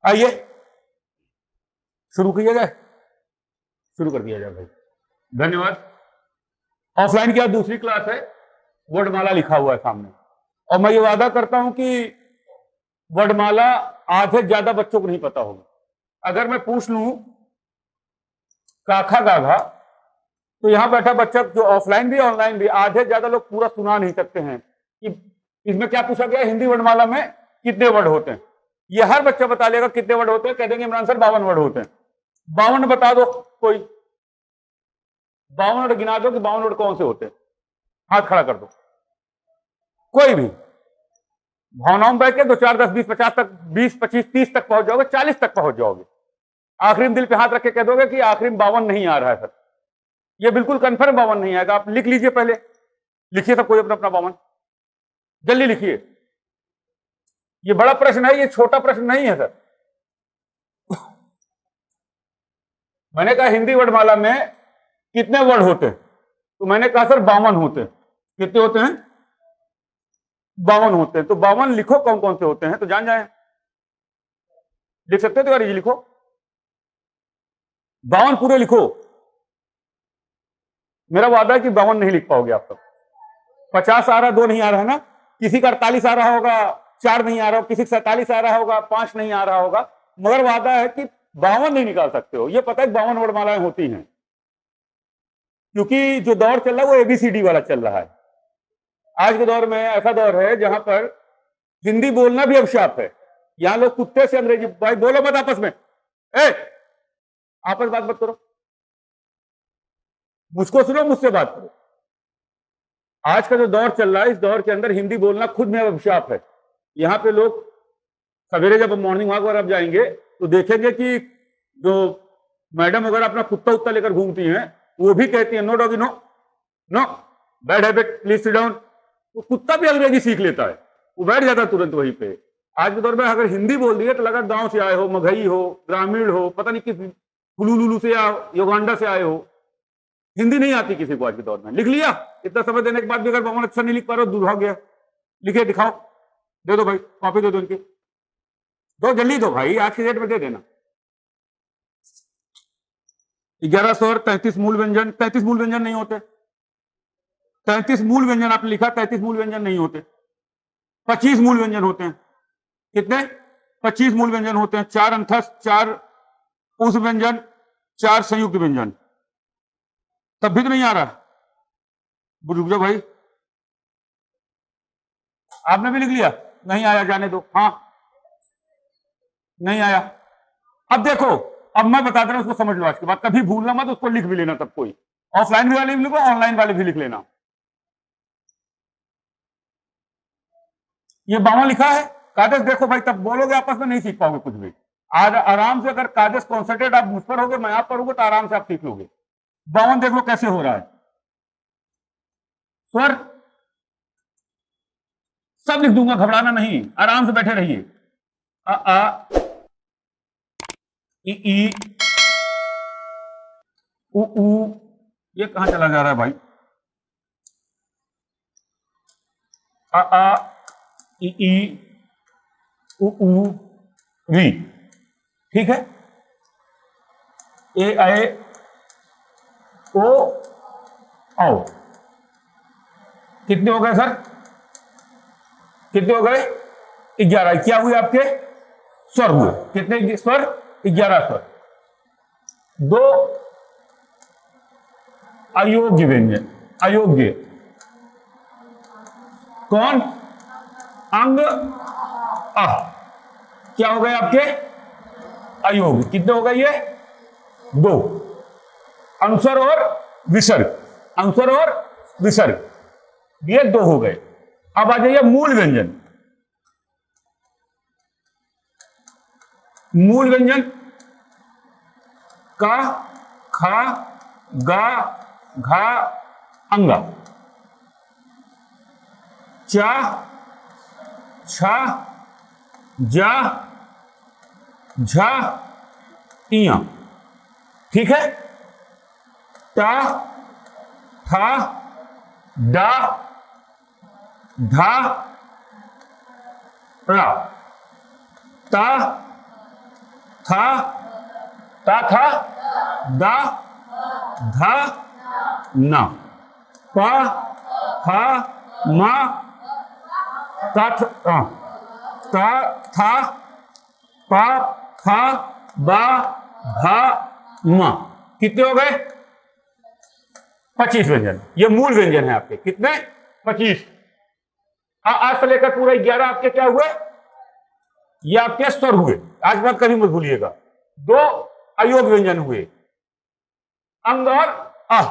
आइए शुरू किया जाए, शुरू कर दिया जाए भाई। धन्यवाद। ऑफलाइन की आज दूसरी क्लास है, वर्णमाला लिखा हुआ है सामने, और मैं ये वादा करता हूं कि वर्णमाला आधे ज्यादा बच्चों को नहीं पता होगा। अगर मैं पूछ लूं काखा गाघा, तो यहां बैठा बच्चा जो ऑफलाइन भी ऑनलाइन भी आधे ज्यादा लोग पूरा सुना नहीं सकते हैं कि इसमें क्या पूछा गया, हिंदी वर्णमाला में कितने वर्ड होते हैं। ये हर बच्चा बता लेगा कितने वर्ड होते हैं, कह देंगे इमरान सर 52 वर्ड होते हैं। 52 बता दो, कोई 52 वर्ड गिना दो कि 52 वर्ड कौन से होते हैं, हाथ खड़ा कर दो कोई भी। भावनाओं में बैठ के 2 4 10 20 50 तक, 20 25 30 तक पहुंच जाओगे, 40 तक पहुंच जाओगे। आखिरी में दिल पे हाथ रख के कह दोगे कि आखिरी में 52 नहीं आ रहा है सर, ये बिल्कुल कंफर्म 52 नहीं आएगा। आप लिख लीजिए, पहले लिखिए सब कोई अपना अपना 52, जल्दी लिखिए। ये बड़ा प्रश्न है, ये छोटा प्रश्न नहीं है सर। मैंने कहा हिंदी वर्णमाला में कितने वर्ड होते हैं, तो मैंने कहा सर 52 होते हैं। कितने होते हैं? 52 होते हैं। तो 52 लिखो कौन कौन से होते हैं, तो जान जाए। लिख सकते हो तो यार, ये लिखो 52 पूरे लिखो। मेरा वादा है कि 52 नहीं लिख पाओगे आप तक। 50 आ रहा, 2 नहीं आ रहा है ना, किसी का 48 आ रहा होगा, 4 नहीं आ रहा होगा, किसी का 47 आ रहा होगा, 5 नहीं आ रहा होगा, मगर वादा है कि 52 नहीं निकाल सकते हो। ये पता है 52 वर्णमालाएं होती हैं, क्योंकि जो दौर चल रहा है वो एबीसीडी वाला चल रहा है। आज के दौर में ऐसा दौर है जहां पर हिंदी बोलना भी अभिशाप है। यहां लोग कुत्ते से अंग्रेजी, भाई बोलो मत आपस में, आपस बात मत करो, मुझको सुनो, मुझसे बात करो। आज का जो दौर चल रहा है, इस दौर के अंदर हिंदी बोलना खुद में अभिशाप है। यहां पे लोग सवेरे जब मॉर्निंग वॉक वगैरह जाएंगे तो देखेंगे कि जो मैडम वगैरह अपना कुत्ता उत्ता लेकर घूमती हैं, वो भी कहती है no doggy no, no bad habit, please sit down. तो कुत्ता भी अंग्रेजी सीख लेता है, वो बैठ जाता है तुरंत वहीं पे। आज के दौर में अगर हिंदी बोल दिए तो लगा गांव से आए हो, मगही हो, ग्रामीण हो, पता नहीं किस हुलुलुलु से या युगांडा से आए हो। हिंदी नहीं आती किसी को आज के दौर में। लिख लिया, इतना समय देने के बाद भी अगर बावन अच्छा नहीं लिख पा रहे हो, दूर हो गया। लिखे दिखाओ, दे दो भाई, कॉपी दे दो इनकी, दो जल्दी दो भाई, आज की डेट में दे देना। 11 स्वर, 33 मूल व्यंजन। 33 मूल व्यंजन नहीं होते, 33 मूल व्यंजन आपने लिखा, 33 मूल व्यंजन नहीं होते, 25 मूल व्यंजन होते हैं। कितने? 25 मूल व्यंजन होते हैं। 4 अंथस, 4 उस व्यंजन, 4 संयुक्त व्यंजन। तब भी तो नहीं आ रहा, रुक जाओ भाई, आपने भी लिख लिया, नहीं आया, जाने दो। हाँ नहीं आया। अब देखो, अब मैं बता दे रहा हूं, उसको समझ लो। आज के बाद कभी भूलना मत, उसको लिख भी लेना। तब कोई ऑफलाइन वाले भी लिखो, ऑनलाइन वाले भी लिख लेना। ये 52 लिखा है, कागज देखो भाई, तब बोलोगे आपस में नहीं सीख पाओगे कुछ भी। आज आराम से अगर कागज कॉन्सेंट्रेट आप मुझ पर होगे, मैं आप पर होगा, तो आराम से आप सीख लोगे। 52 देख लो कैसे हो रहा है। स्वर सब लिख दूंगा, घबराना नहीं, आराम से बैठे रहिए। अ आ ई उ, ये कहां चला जा रहा है भाई? आ ई उ री, ठीक है। ए आए ओ आओ। कितने हो गए सर? कितने हो गए? 11। क्या हुए आपके? स्वर हुए। कितने स्वर? 11 स्वर। 2 अयोग्य व्यंजन। अयोग्य कौन? अंग आ। क्या हो गए आपके? अयोग्य। कितने हो गए ये? 2। अनुस्वर और विसर्ग, अनुस्वर और विसर्ग, ये 2 हो गए। अब आ जाइए मूल व्यंजन। मूल व्यंजन का, खा, गा, घा, अंगा। चा, छा, जा, झा, इया, ठीक है। टा, था, डा, धा, रा। ता, था, ता था, दा, धा, ना, पा, फा, मा, ता, था, पा, फा, बा, भा, मा। कितने हो गए? 25 व्यंजन। ये मूल व्यंजन है आपके। कितने? 25। आज से लेकर पूरा 11 आपके क्या हुए? ये आपके स्वर हुए। आज बात कभी मत भूलिएगा। 2 अयोग व्यंजन हुए, अंग और अह।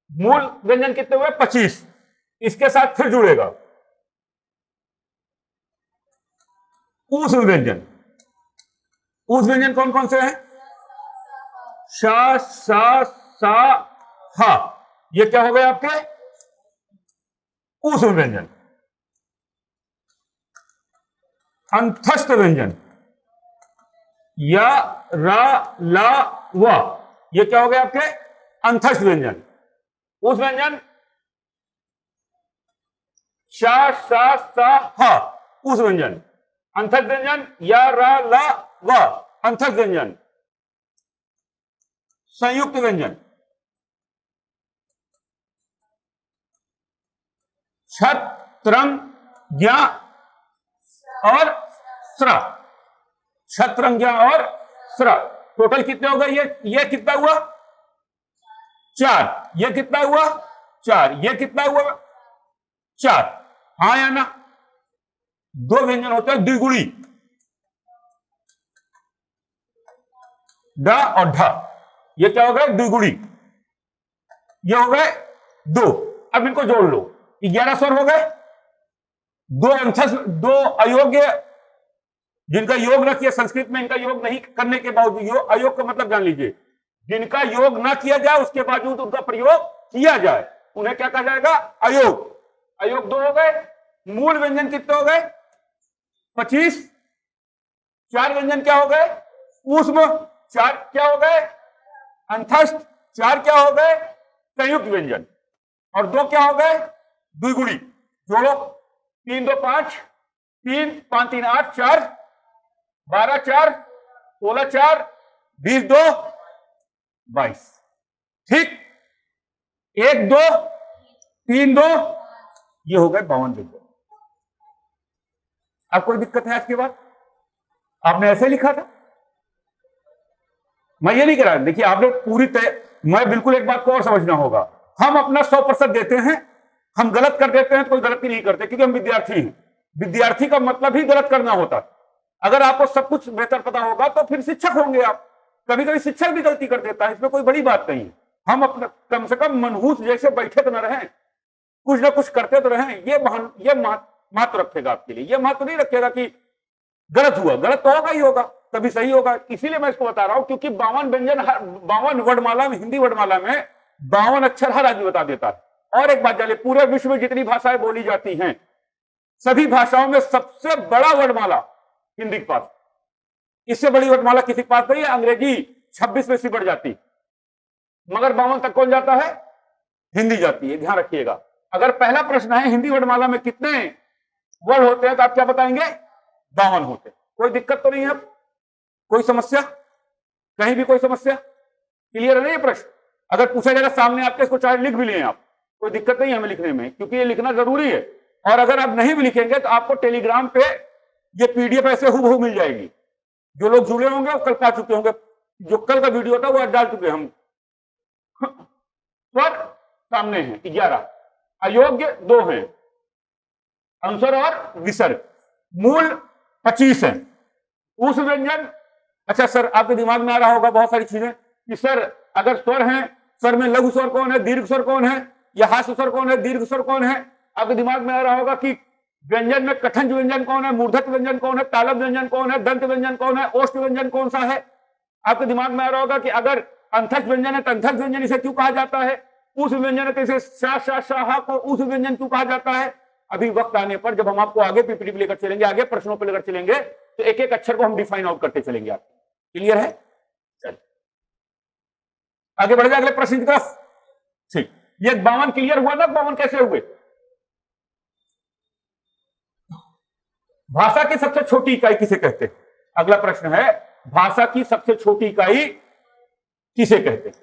मूल व्यंजन कितने हुए? 25। इसके साथ फिर जुड़ेगा ऊष्म व्यंजन। ऊष्म व्यंजन कौन कौन से हैं? शा, सा, सा, हा। ये क्या हो गए आपके? ऊष्म व्यंजन। अंतस्थ व्यंजन, या, रा, ला, वा। ये क्या हो गए आपके? अंतस्थ व्यंजन। उस व्यंजन शा, सा, सा, हा। उस व्यंजन। अंतस्थ व्यंजन या, रा, ला, वा। अंतस्थ व्यंजन। संयुक्त व्यंजन, छत, त्रंग, ज्ञा और स्रा। छत्रंग, ज्ञा और स्रा। टोटल कितने हो गए? ये कितना हुआ? 4। ये कितना हुआ? 4। ये कितना हुआ? 4। हाँ या ना? 2 व्यंजन होते हैं द्विगुणी, ड और ढ। ये क्या हो गए? द्विगुणी। ये हो गए 2। अब इनको जोड़ लो, 11 स्वर हो गए। 2 अयोग्य, जिनका योग न किया, संस्कृत में इनका योग नहीं करने के बावजूद, अयोग का मतलब जान लीजिए, जिनका योग ना किया जाए उसके बावजूद उनका प्रयोग किया जाए, उन्हें क्या कहा जाएगा? अयोग। अयोग 2 हो गए। मूल व्यंजन कितने हो गए? 25। 4 व्यंजन क्या हो गए? ऊष्म। 4 क्या हो गए? अंतस्थ। 4 क्या हो गए? संयुक्त व्यंजन। और 2 क्या हो गए? द्विगुणी। जोड़ो, 3 2 5, 3 5 3 8, 4 12 4 16 4 20 2 22। ठीक, 1 2 3 2, ये हो गए 52 व्यंजन। अब कोई दिक्कत है आज के बाद? आपने ऐसे लिखा था, मैं ये नहीं कह रहा। देखिए आपने पूरी मैं बिल्कुल, एक बात को और समझना होगा, हम अपना 100% देते हैं, हम गलत कर देते हैं तो कोई गलती नहीं करते, क्योंकि हम विद्यार्थी हैं। विद्यार्थी का मतलब ही गलत करना होता है। अगर आपको सब कुछ बेहतर पता होगा तो फिर शिक्षक होंगे आप। कभी कभी शिक्षक भी गलती कर देता है, इसमें कोई बड़ी बात नहीं है। हम अपना कम से कम मनहूस जैसे बैठे तो न रहें, कुछ ना कुछ करते तो रहें। ये महत्व रखेगा आपके लिए। ये महत्व नहीं रखेगा कि गलत हुआ, गलत तो होगा ही होगा, कभी सही होगा। इसीलिए मैं इसको बता रहा हूं, क्योंकि 52 व्यंजन, 52 वर्णमाला में, हिंदी वर्णमाला में 52 अक्षर हर आदमी बता देता है। और एक बात जानिए, पूरे विश्व में जितनी भाषाएं बोली जाती हैं, सभी भाषाओं में सबसे बड़ा वर्णमाला हिंदी के पास। इससे बड़ी वर्णमाला किसी के पास नहीं है। अंग्रेजी 26 में से बढ़ जाती, मगर 52 तक कौन जाता है? हिंदी जाती है। ध्यान रखिएगा। अगर पहला प्रश्न है हिंदी वर्णमाला में कितने वर्ड होते हैं, तो आप क्या बताएंगे? 52 होते। कोई दिक्कत तो नहीं है? कोई समस्या? कहीं भी कोई समस्या? क्लियर है ना ये प्रश्न? अगर पूछा जाएगा सामने आपके, इसको चाहे लिख भी लें आप, कोई दिक्कत नहीं है हमें लिखने में, क्योंकि ये लिखना जरूरी है। और अगर आप नहीं भी लिखेंगे तो आपको टेलीग्राम पे ये पीडीएफ ऐसे हूबहू मिल जाएगी। जो लोग जुड़े होंगे वो कल पा चुके होंगे, जो कल का वीडियो था वो आज डाल चुके हम। स्वर सामने है 11, अयोग्य 2 हैं, अनुस्वर और विसर्ग। मूल 25 है। उस व्यंजन, अच्छा सर आपके दिमाग में आ रहा होगा बहुत सारी चीजें कि सर अगर स्वर हैं, स्वर में लघु स्वर कौन है, दीर्घ स्वर कौन है, या हास्य स्वर कौन है, दीर्घ स्वर कौन है। आपके दिमाग में आ रहा होगा कि व्यंजन में कठिन व्यंजन कौन है, मूर्धत व्यंजन कौन है, तालव्य व्यंजन कौन है, दंत व्यंजन कौन है, ओष्ठ व्यंजन कौन सा है। आपके दिमाग में आ रहा होगा कि अगर अंतस्थ व्यंजन है तो अंतस्थ व्यंजन इसे क्यों कहा जाता है, उस व्यंजन है तो इसे शा, शा, शाह को उस व्यंजन क्यों कहा जाता है। अभी वक्त आने पर जब हम आपको आगे पीपीटी लेकर चलेंगे, आगे प्रश्नों पर लेकर चलेंगे, तो एक एक अक्षर को हम डिफाइन आउट करते चलेंगे। आप क्लियर है? चलिए आगे बढ़ जाए अगले प्रश्न की तरफ। ठीक, ये 52 क्लियर हुआ ना? 52 कैसे हुए? भाषा की सबसे छोटी इकाई किसे कहते हैं? अगला प्रश्न है, भाषा की सबसे छोटी इकाई किसे कहते हैं?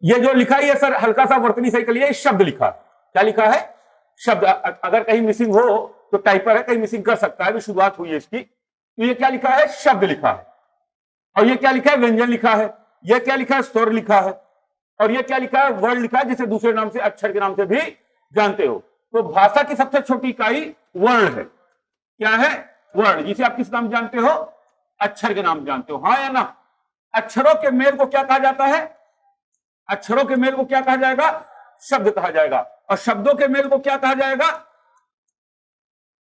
ये जो लिखा है, ये सर हल्का सा वर्तनी सही कर लिया, शब्द लिखा है। क्या लिखा है? शब्द। अगर कहीं मिसिंग हो तो टाइपर है, कहीं मिसिंग कर सकता है, अभी शुरुआत हुई है इसकी। तो ये क्या लिखा है? शब्द लिखा है। और ये क्या लिखा है? व्यंजन लिखा है। ये क्या लिखा है? स्वर लिखा है। और ये क्या लिखा है? वर्ड लिखा है, जिसे दूसरे नाम से, अक्षर के नाम से भी जानते हो। तो भाषा की सबसे छोटी इकाई वर्ड है। क्या है? वर्ड, जिसे आप किस नाम जानते हो? अक्षर के नाम जानते हो, हाँ या ना? अक्षरों के मेल को क्या कहा जाता है? अक्षरों के मेल को क्या कहा जाएगा? शब्द कहा जाएगा। और शब्दों के मेल को क्या कहा जाएगा?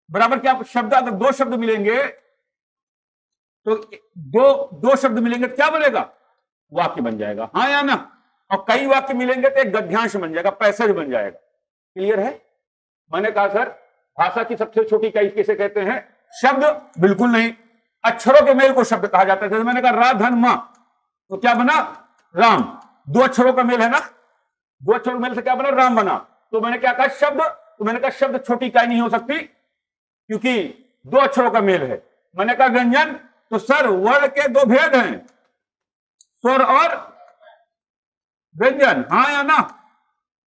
बराबर क्या शब्द, अगर दो शब्द मिलेंगे तो दो शब्द मिलेंगे क्या बनेगा? वाक्य बन जाएगा, हाँ या ना? और कई वाक्य मिलेंगे तो एक गद्यांश बन जाएगा, पैसेज बन जाएगा। क्लियर है? मैंने कहा सर भाषा की सबसे छोटी इकाई किसे कहते हैं? शब्द? बिल्कुल नहीं। अक्षरों के मेल को शब्द कहा जाता है। जैसे मैंने कहा रा धन मा, तो क्या बना? राम। दो अक्षरों का मेल है ना, दो अक्षरों के मेल से क्या बना? राम बना। तो मैंने क्या कहा? शब्द। तो मैंने कहा शब्द छोटी इकाई नहीं हो सकती क्योंकि दो अक्षरों का मेल है। मैंने कहा व्यंजन, तो सर वर्ण के दो भेद हैं, स्वर और व्यंजन, हाँ या ना?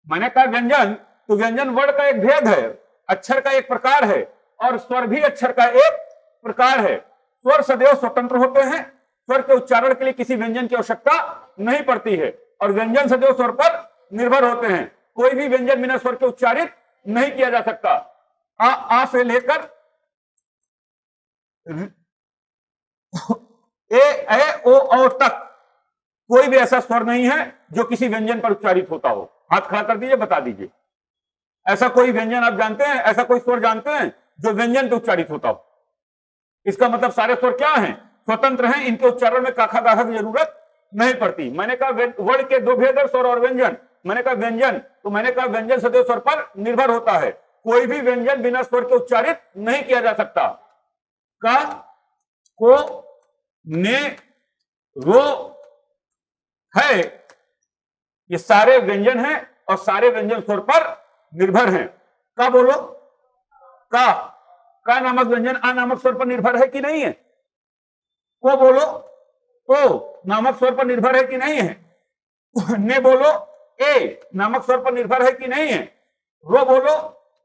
मैंने कहा व्यंजन, तो व्यंजन वर्ण का एक भेद है, अक्षर का एक प्रकार है, और स्वर भी अक्षर का एक प्रकार है। स्वर सदैव स्वतंत्र होते हैं, स्वर के उच्चारण के लिए किसी व्यंजन की आवश्यकता नहीं पड़ती है, और व्यंजन सदैव स्वर पर निर्भर होते हैं। कोई भी व्यंजन बिना स्वर के उच्चारित नहीं किया जा सकता। आ से लेकर ए ओ तक कोई भी ऐसा स्वर नहीं है जो किसी व्यंजन पर उच्चारित होता हो। हाथ खड़ा कर दीजिए, बता दीजिए ऐसा कोई व्यंजन आप जानते हैं, ऐसा कोई स्वर जानते हैं जो व्यंजन पर उच्चारित होता हो? इसका मतलब सारे स्वर क्या हैं? स्वतंत्र हैं, इनके उच्चारण में काखा गाखा की जरूरत नहीं पड़ती। मैंने कहा वर्ण के दो भेद है, स्वर और व्यंजन। मैंने कहा व्यंजन, तो मैंने कहा व्यंजन सदैव स्वर पर निर्भर होता है। कोई भी व्यंजन बिना स्वर के उच्चारित नहीं किया जा सकता। का, को, ने, रो, है, ये सारे व्यंजन हैं और सारे व्यंजन स्वर पर निर्भर हैं। का बोलो? का नामक व्यंजन आ नामक स्वर पर निर्भर है कि नहीं है? को बोलो? ओ नामक स्वर पर निर्भर है कि नहीं है? ने बोलो? ए नामक स्वर पर निर्भर है कि नहीं है? रो बोलो?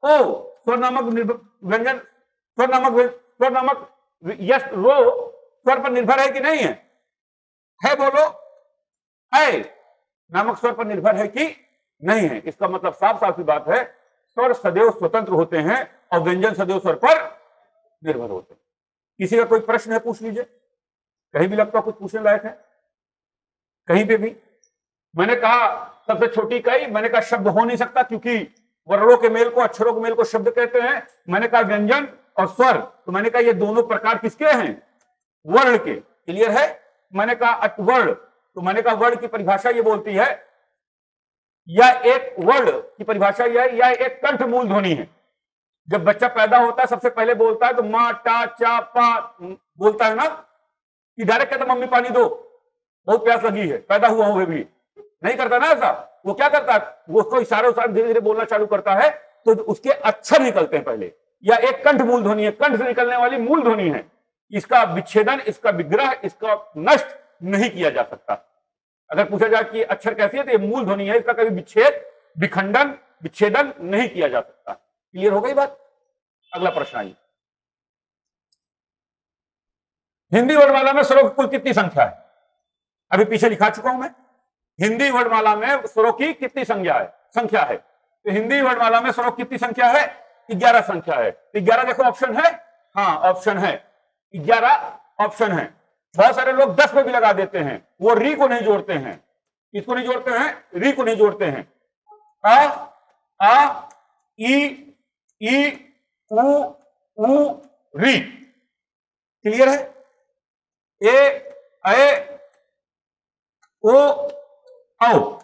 ओ स्वर नामक व्यंजन, स्वर नामक यस रो स्वर पर निर्भर है कि नहीं है बोलो? है नामक स्वर पर निर्भर है कि नहीं है? इसका मतलब साफ साफ सी बात है, स्वर सदैव स्वतंत्र होते हैं और व्यंजन सदैव स्वर पर निर्भर होते हैं। किसी का कोई प्रश्न है? पूछ लीजिए, कहीं भी लगता कुछ पूछने लायक है कहीं पे भी? मैंने कहा सबसे छोटी इकाई, मैंने कहा शब्द हो नहीं सकता क्योंकि वर्णों के मेल को, अक्षरों के मेल को शब्द कहते हैं। मैंने कहा व्यंजन और स्वर, तो मैंने कहा ये दोनों प्रकार किसके हैं? वर्ण के। क्लियर है? मैंने कहा वर्ण, तो मैंने कहा वर्ण की परिभाषा ये बोलती है, या एक वर्ण की परिभाषा यह, या एक कंठ मूल ध्वनि है। जब बच्चा पैदा होता है सबसे पहले बोलता है तो माँ टा चा पा बोलता है ना, कि डायरेक्ट कहता मम्मी पानी दो, बहुत प्यास लगी है, पैदा हुआ हूं भी नहीं करता ना ऐसा। वो क्या करता है? वो उसको इशारे धीरे धीरे बोलना चालू करता है, तो उसके अक्षर निकलते हैं पहले, या एक कंठ मूल ध्वनि है, कंठ से निकलने वाली मूल ध्वनि है। इसका विच्छेदन, इसका विग्रह, इसका नष्ट नहीं किया जा सकता। अगर पूछा जाए कि अक्षर कैसी है, तो ये मूल ध्वनि है, इसका कभी विच्छेद, विखंडन, विच्छेदन नहीं किया जा सकता। क्लियर हो गई बात? अगला प्रश्न आइए। हिंदी वर्णमाला में स्वरों की कुल कितनी संख्या है? अभी पीछे लिखा चुका हूं मैं। हिंदी वर्णमाला में स्वरों की कितनी संख्या है? तो हिंदी वर्णमाला में स्वरों की कितनी संख्या है? 11 संख्या है। 11 देखो ऑप्शन है, हाँ ऑप्शन है, 11 ऑप्शन है। बहुत सारे लोग 10 में भी लगा देते हैं, वो री को नहीं जोड़ते हैं। किसको नहीं जोड़ते हैं? री को नहीं जोड़ते हैं। आ ई उ री। क्लियर है? ए ओ औ,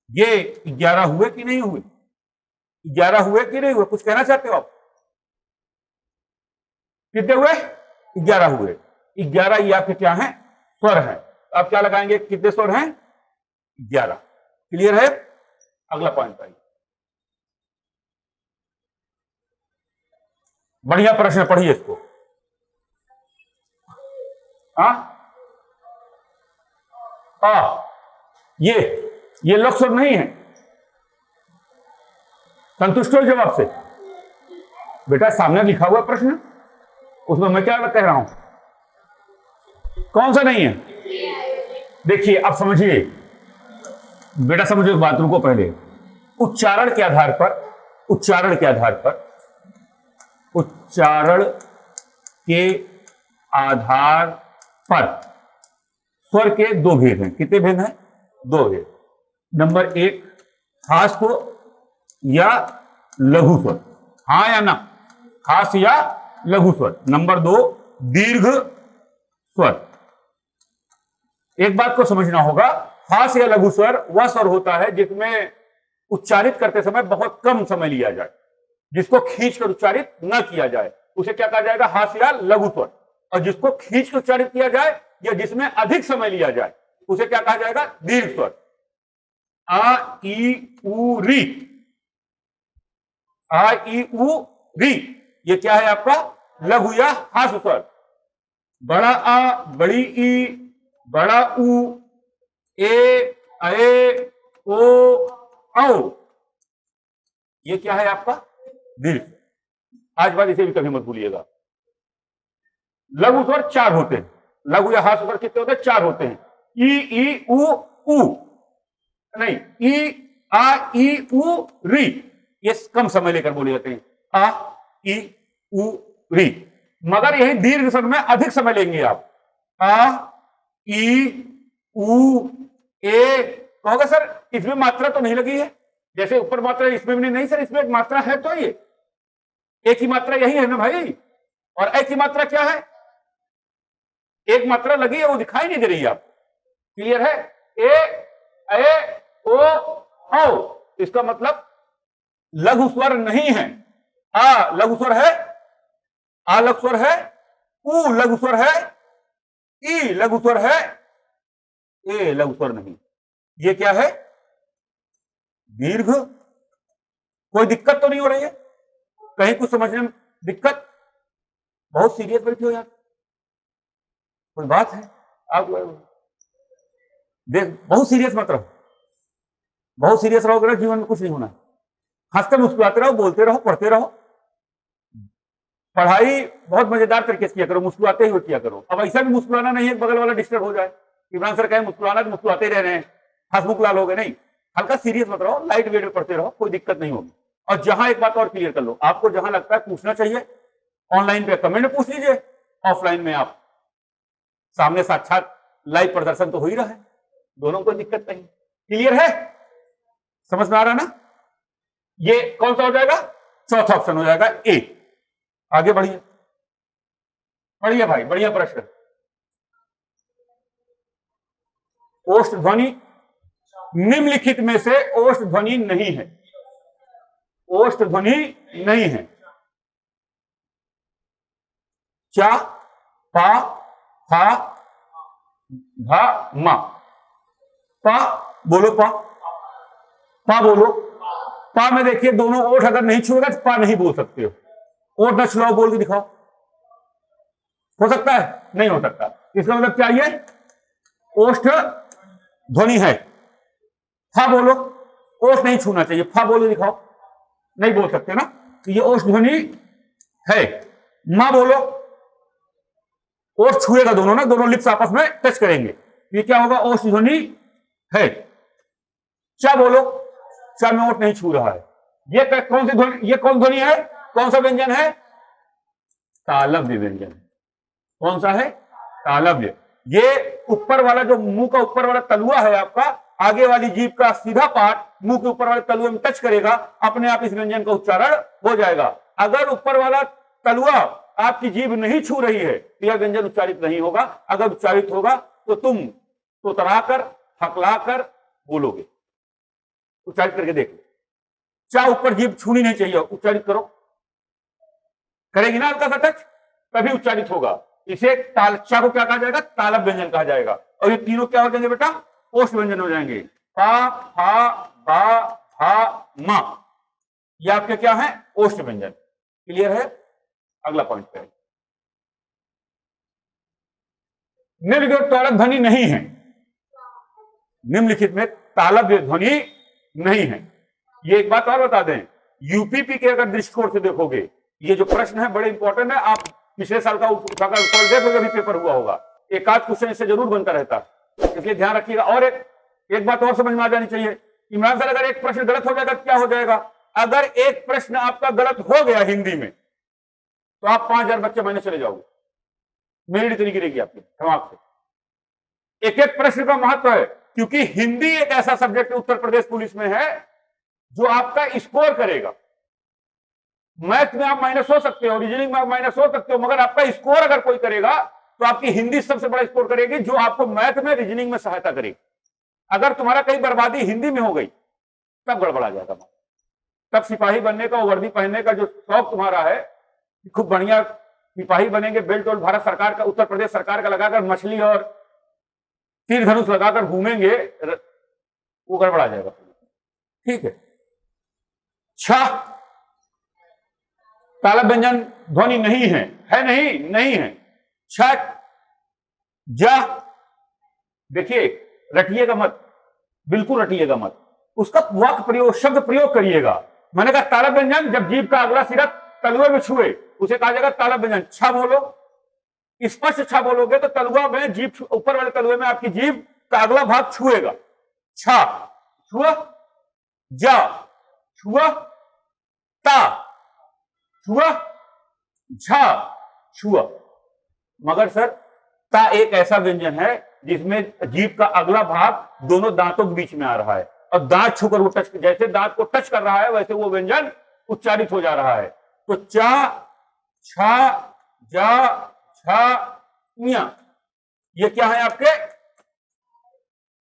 ये 11 हुए कि नहीं हुए? 11 हुए कि नहीं हुए? कुछ कहना चाहते हो आप? कितने हुए? 11 हुए। 11 ये आपके क्या है? स्वर है। आप क्या लगाएंगे? कितने स्वर हैं? 11। क्लियर है? अगला पॉइंट आइए। बढ़िया प्रश्न, पढ़िए इसको। हाँ, ये लघु स्वर नहीं है। संतुष्ट हो जवाब से? बेटा सामने लिखा हुआ प्रश्न, उसमें मैं क्या कह रहा हूं, कौन सा नहीं है? देखिए अब समझिए बेटा, समझो बात को पहले। उच्चारण के आधार पर, उच्चारण के आधार पर, उच्चारण के आधार पर स्वर के दो भेद हैं। कितने भेद हैं? दो भेद। नंबर एक, खास स्वर या लघु स्वर, हाँ या ना, खास या लघु स्वर। नंबर दो, दीर्घ स्वर। एक बात को समझना होगा, खास या लघु स्वर वह स्वर होता है जिसमें उच्चारित करते समय बहुत कम समय लिया जाए, जिसको खींचकर उच्चारित न किया जाए, उसे क्या कहा जाएगा? हास्य या लघु स्वर। और जिसको खींच कर उच्चारित किया जाए या जिसमें अधिक समय लिया जाए, उसे क्या कहा जाएगा? दीर्घ स्वर। आ ई उ री, आ ई उ री, ये क्या है आपका? लघु या हास्य स्वर। बड़ा आ, बड़ी ई, बड़ा उ, ए, ओ, औ, ये क्या है आपका? दीर्घ। आज बात इसे भी कभी मत भूलिएगा। लघु स्वर चार होते हैं। लघु या हास्य स्वर कितने होते हैं? चार होते हैं। ई उ नहीं, ई आ ई उ री, ये कम समय लेकर बोले जाते हैं। आ ई उ री। मगर यही दीर्घ स्वर में अधिक समय लेंगे आप। आ ई उ ए, कहोगे सर इसमें मात्रा तो नहीं लगी है, जैसे ऊपर मात्रा इसमें भी नहीं। सर इसमें एक मात्रा है, तो ये एक ही मात्रा यही है ना भाई। और एक ही मात्रा क्या है? एक मात्रा लगी है, वो दिखाई नहीं दे रही है आपको। क्लियर है? ए ओ औ, इसका मतलब लघु स्वर नहीं है। आ लघु स्वर है, आ लघु स्वर है, उ लघु स्वर है, ई लघु स्वर है, ए लघु स्वर नहीं। ये क्या है? दीर्घ। कोई दिक्कत तो नहीं हो रही है? कहीं कुछ समझने में दिक्कत? बहुत सीरियस बैठे हो यार, कोई बात है? आप देख, बहुत सीरियस मत रहो। बहुत सीरियस रहोगे ना, जीवन में कुछ नहीं होना। हंसते मुस्कुराते रहो, बोलते रहो, पढ़ते रहो। पढ़ाई बहुत मजेदार तरीके से किया करो, मुस्कुराते हुए किया करो। अब ऐसा भी मुस्कुराना नहीं है बगल वाला डिस्टर्ब हो जाए। इमरान सर कहे मुस्कुराना तो मुस्कुराते रह रहे हैं, हंसमुख लाल हो गए। नहीं, हल्का सीरियस मत रहो, लाइट वेट में पढ़ते रहो, कोई दिक्कत नहीं होगी। और जहां एक बात और क्लियर कर लो, आपको जहां लगता है पूछना चाहिए, ऑनलाइन पे कमेंट में पूछ लीजिए, ऑफलाइन में आप सामने साक्षात लाइव प्रदर्शन तो हो ही रहा है, दोनों को दिक्कत नहीं। क्लियर है? समझ में आ रहा ना? ये कौन सा हो जाएगा? चौथा ऑप्शन हो जाएगा ए। आगे बढ़िए, बढ़िया भाई, बढ़िया प्रश्न। ओष्ठ ध्वनि निम्नलिखित में से ओष्ठ ध्वनि नहीं है। ओष्ठ ध्वनि नहीं है। चा, पा, फा, भा, मा। पा बोलो, पा बोलो। पा में देखिए दोनों ओठ अगर नहीं छुएगा तो पा नहीं बोल सकते हो। ओठ न छुड़ाओ, बोल के दिखाओ। हो सकता है? नहीं हो सकता। इसका मतलब क्या? ये ओष्ठ ध्वनि है। फा बोलो, ओष्ठ नहीं छूना चाहिए, फा बोल के दिखाओ। नहीं बोल सकते ना, तो ये ओष्ठ ध्वनि है। मा बोलो, ओष्ठ छुएगा दोनों ना, दोनों लिप्स आपस में टच करेंगे, ये क्या होगा? ओष्ठ ध्वनि है। चा बोलो, चा में ओठ नहीं छू रहा है। ये कौन सी ध्वनि? ये कौन ध्वनि है? कौन सा व्यंजन है? तालव्य व्यंजन। कौन सा है? तालव्य। ये ऊपर वाला जो मुंह का ऊपर वाला तलुआ है आपका, आगे वाली जीभ का सीधा पार्ट मुंह के ऊपर वाले तलुए में टच करेगा, अपने आप इस व्यंजन का उच्चारण हो जाएगा। अगर ऊपर वाला तलुआ आपकी जीभ नहीं छू रही है तो यह व्यंजन उच्चारित नहीं होगा। अगर उच्चारित होगा तो तुम तोतराकर, हकलाकर बोलोगे। उच्चारित करके देखो। चा ऊपर जीभ छूनी नहीं चाहिए, उच्चारित करो। करेगी ना हल्का सा टच, तभी उच्चारित होगा। इसे चा को क्या कहा जाएगा? तालव्य व्यंजन कहा जाएगा। और ये तीनों क्या हो जाएंगे बेटा? ओष्ठ व्यंजन हो जाएंगे। पा, फा, बा, भा, मा, ये आपके क्या है? ओष्ठ व्यंजन। क्लियर है? अगला पॉइंट पे निम्नलिखित तालव्य ध्वनि नहीं है, निम्नलिखित में तालव्य ध्वनि नहीं है। ये एक बात और बता दें, यूपीपी के अगर दृष्टिकोण से देखोगे, ये जो प्रश्न है बड़े इंपॉर्टेंट है। आप पिछले साल का उठाकर देखोगे, भी पेपर हुआ होगा, एक आध क्वेश्चन इससे जरूर बनता रहता है, इसलिए ध्यान रखिएगा। और एक बात और समझ में आ जानी चाहिए, इमरान सर अगर एक प्रश्न गलत हो जाएगा तो क्या हो जाएगा? अगर एक प्रश्न आपका गलत हो गया हिंदी में तो आप 5,000 बच्चे महीने चले जाओगे, मेरी टिप्पणी गिरेगी आपके दिमाग से। एक एक प्रश्न का महत्व है, क्योंकि हिंदी एक ऐसा सब्जेक्ट उत्तर प्रदेश पुलिस में है जो आपका स्कोर करेगा। मैथ में आप माइनस हो सकते हो, रीजनिंग में आप माइनस हो सकते हो, मगर आपका स्कोर अगर कोई करेगा तो आपकी हिंदी सबसे बड़ा स्कोर करेगी, जो आपको मैथ में, रीजनिंग में सहायता करेगी। अगर तुम्हारा कहीं बर्बादी हिंदी में हो गई तब गड़बड़ा जाएगा, तब सिपाही बनने का, वर्दी पहनने का जो शौक तुम्हारा है, खूब बढ़िया सिपाही बनेंगे, बेल्ट और भारत सरकार का, उत्तर प्रदेश सरकार का लगाकर, मछली और तीर धनुष लगाकर घूमेंगे, वो गड़बड़ा जाएगा। ठीक है। छ तालव्य व्यंजन ध्वनि नहीं है, नहीं है। छ जा, देखिए रटिएगा मत, बिल्कुल रटिएगा मत, उसका वाक्य प्रयोग, शब्द प्रयोग करिएगा। मैंने कहा तालव्य व्यंजन जब जीभ का अगला सिरा तलुए में छुए उसे कहा जाएगा तालव्य व्यंजन। छ बोलो, स्पष्ट छ बोलोगे तो तलुआ में, जीभ ऊपर वाले तलुए में आपकी जीभ का अगला भाग छुएगा। छ छुआ, जा छुआ, ता छुआ, झा छुआ। मगर सर ता एक ऐसा व्यंजन है जिसमें जीभ का अगला भाग दोनों दांतों के बीच में आ रहा है, और दांत छूकर वो टच, जैसे दांत को टच कर रहा है वैसे वो व्यंजन उच्चारित हो जा रहा है। तो चा, छा, जा, झा, ञा, ये क्या है आपके?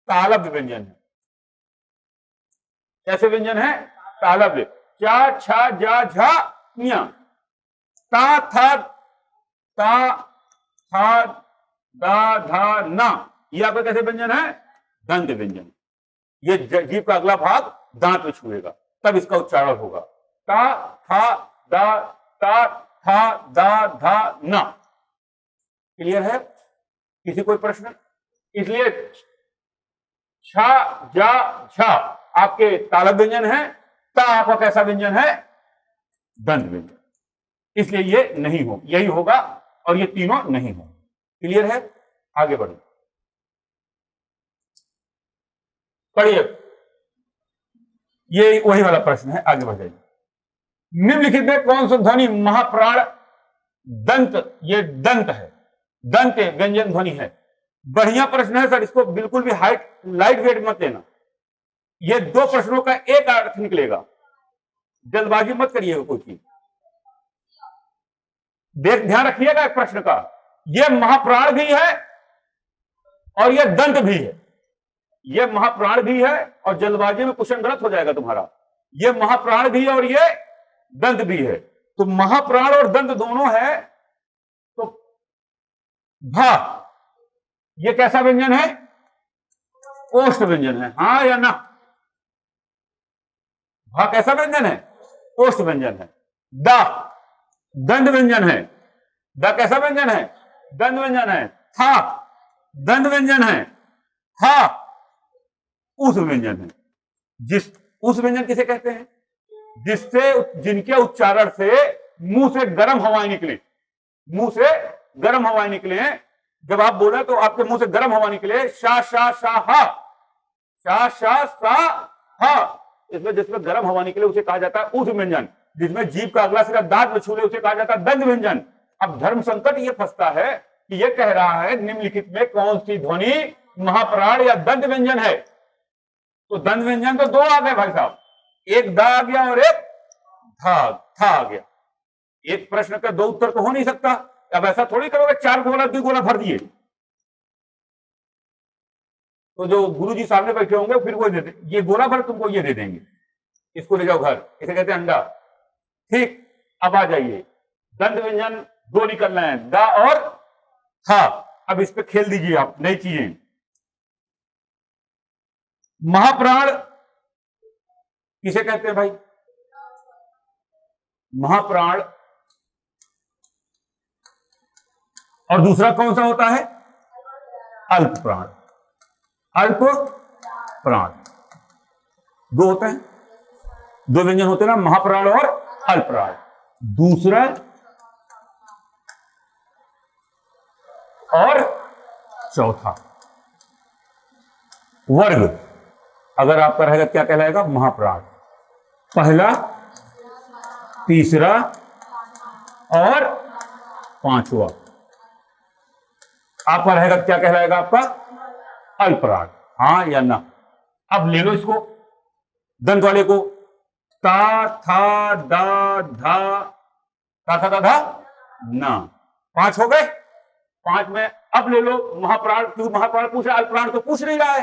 तालव्य व्यंजन है। कैसे व्यंजन है? तालव्य। चा, छा, जा, झा, ञा। ता, था, दा, धा, ना, ये आपका कैसे व्यंजन है? दंत व्यंजन। ये जीभ का अगला भाग दांत में छुएगा तब इसका उच्चारण होगा। ता, था, दा, ता, था, दा, धा, ना। क्लियर है? किसी कोई प्रश्न? इसलिए छा, जा, झा आपके तालव्य व्यंजन है, ता आपका कैसा व्यंजन है? दंत व्यंजन। इसलिए ये नहीं हो, यही होगा, और ये तीनों नहीं हो। क्लियर है? आगे बढ़ो, पढ़िए, ये वही वाला प्रश्न है, आगे बढ़ जाइए। निम्नलिखित में कौन सा ध्वनि महाप्राण दंत, ये दंत है, दंत व्यंजन ध्वनि है। बढ़िया प्रश्न है सर, इसको बिल्कुल भी लाइट वेट मत लेना। ये दो प्रश्नों का एक अर्थ निकलेगा, जल्दबाजी मत करिएगा कोई चीज। ध्यान रखिएगा एक प्रश्न का, यह महाप्राण भी है और यह दंत भी है। यह महाप्राण भी है, और जल्दबाजी में क्वेश्चन गलत हो जाएगा तुम्हारा। यह महाप्राण भी है और यह दंत भी है। तो महाप्राण और दंत दोनों है, तो भा यह कैसा व्यंजन है? ओष्ठ व्यंजन है, हाँ या ना? भा कैसा व्यंजन है? ओष्ठ व्यंजन है। दा दंड व्यंजन है। द कैसा व्यंजन है? दंड व्यंजन है। था दंड व्यंजन है। हा उस व्यंजन है। उस व्यंजन किसे कहते हैं? जिनके उच्चारण से मुंह से गर्म हवाएं निकले, मुंह से गर्म हवाएं निकले। जब आप बोले तो आपके मुंह से गर्म हवा निकले, शा शा शा हा, शा शा सा हा, इसमें जिसमें गर्म हवा निकले उसे कहा जाता है उस व्यंजन। जिसमें जीभ का अगला सिरा दांत में छूले उसे कहा जाता है दंत व्यंजन। अब धर्म संकट ये फंसता है कि ये कह रहा है निम्नलिखित में कौन सी ध्वनि महाप्राण या दंत व्यंजन है? तो दंत व्यंजन तो दो आ गए भाई साहब, एक दा आ गया और एक था आ गया। एक प्रश्न का दो उत्तर तो हो नहीं सकता। अब ऐसा थोड़ी करोगे 4 गोला 2 गोला भर दिए, तो जो गुरुजी सामने बैठे होंगे फिर वो दे देंगे, ये गोला भर तुमको ये दे देंगे, इसको ले जाओ घर, इसे कहते हैं अंडा। ठीक, अब आ जाइए, दंत व्यंजन 2 निकलना है, दा और था। अब इस पे खेल दीजिए आप नई चीजें। महाप्राण किसे कहते हैं भाई? महाप्राण। और दूसरा कौन सा होता है? अल्प प्राण। अल्प प्राण दो होते हैं, दो व्यंजन होते हैं ना, महाप्राण और अल्प प्राण। दूसरा और चौथा वर्ग अगर आपका रहेगा क्या कहलाएगा? महाप्राण। पहला, तीसरा और पांचवा आपका रहेगा क्या कहलाएगा? आपका अल्पराण। हाँ या ना? अब ले लो इसको, दंत वाले को, ता था दा धा, ता था दा धा ना। 5 हो गए। 5 में अब ले लो महाप्राण, क्योंकि महाप्राण पूछ रहा है, अल्पराण तो पूछ नहीं रहा है,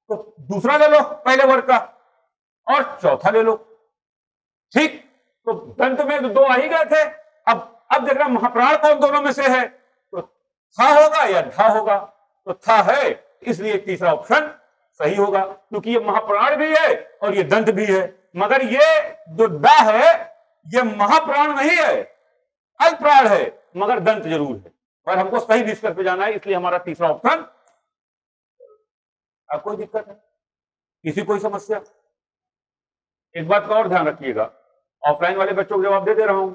तो दूसरा ले लो पहले वर्ग का और चौथा ले लो। ठीक, तो दंत में तो 2 आ ही गए थे। अब देख रहा महाप्राण कौन दोनों में से है, तो था होगा या धा होगा? तो था है, इसलिए तीसरा ऑप्शन सही होगा, क्योंकि ये महाप्राण भी है और ये दंत भी है। मगर ये जो दा है ये महाप्राण नहीं है, अल्पप्राण है, मगर दंत जरूर है। और हमको सही निष्कर्ष पे जाना है, इसलिए हमारा तीसरा ऑप्शन। अब कोई दिक्कत है? किसी कोई समस्या? एक बात का और ध्यान रखिएगा, ऑफलाइन वाले बच्चों को जवाब दे रहा हूं,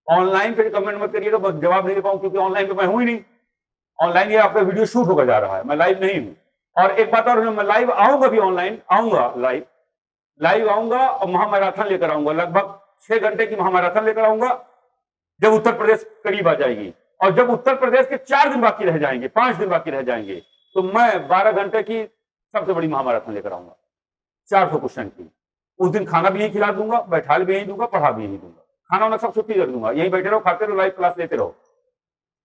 ऑनलाइन पे कमेंट मत करिएगा, बस जवाब नहीं दे पाऊं, क्योंकि ऑनलाइन पे मैं हूं ही नहीं। ऑनलाइन ये आपका वीडियो शूट होकर जा रहा है, मैं लाइव नहीं हूं। और एक बात और, मैं लाइव आऊंगा भी, ऑनलाइन आऊंगा, लाइव आऊंगा और महामैराथन लेकर आऊंगा, लगभग 6 घंटे की महामैराथन लेकर आऊंगा, जब उत्तर प्रदेश करीब आ जाएगी। और जब उत्तर प्रदेश के 4 दिन बाकी रह जाएंगे, 5 दिन बाकी रह जाएंगे, तो मैं 12 घंटे की सबसे बड़ी महामैराथन लेकर आऊंगा, 400 क्वेश्चन की। उस दिन खाना भी यही खिला दूंगा, बैठा भी यही दूंगा, पढ़ा भी यही दूंगा, खाना वाना सब छुट्टी कर दूंगा, यही बैठे रहो, खाते रहो, लाइव क्लास लेते रहो।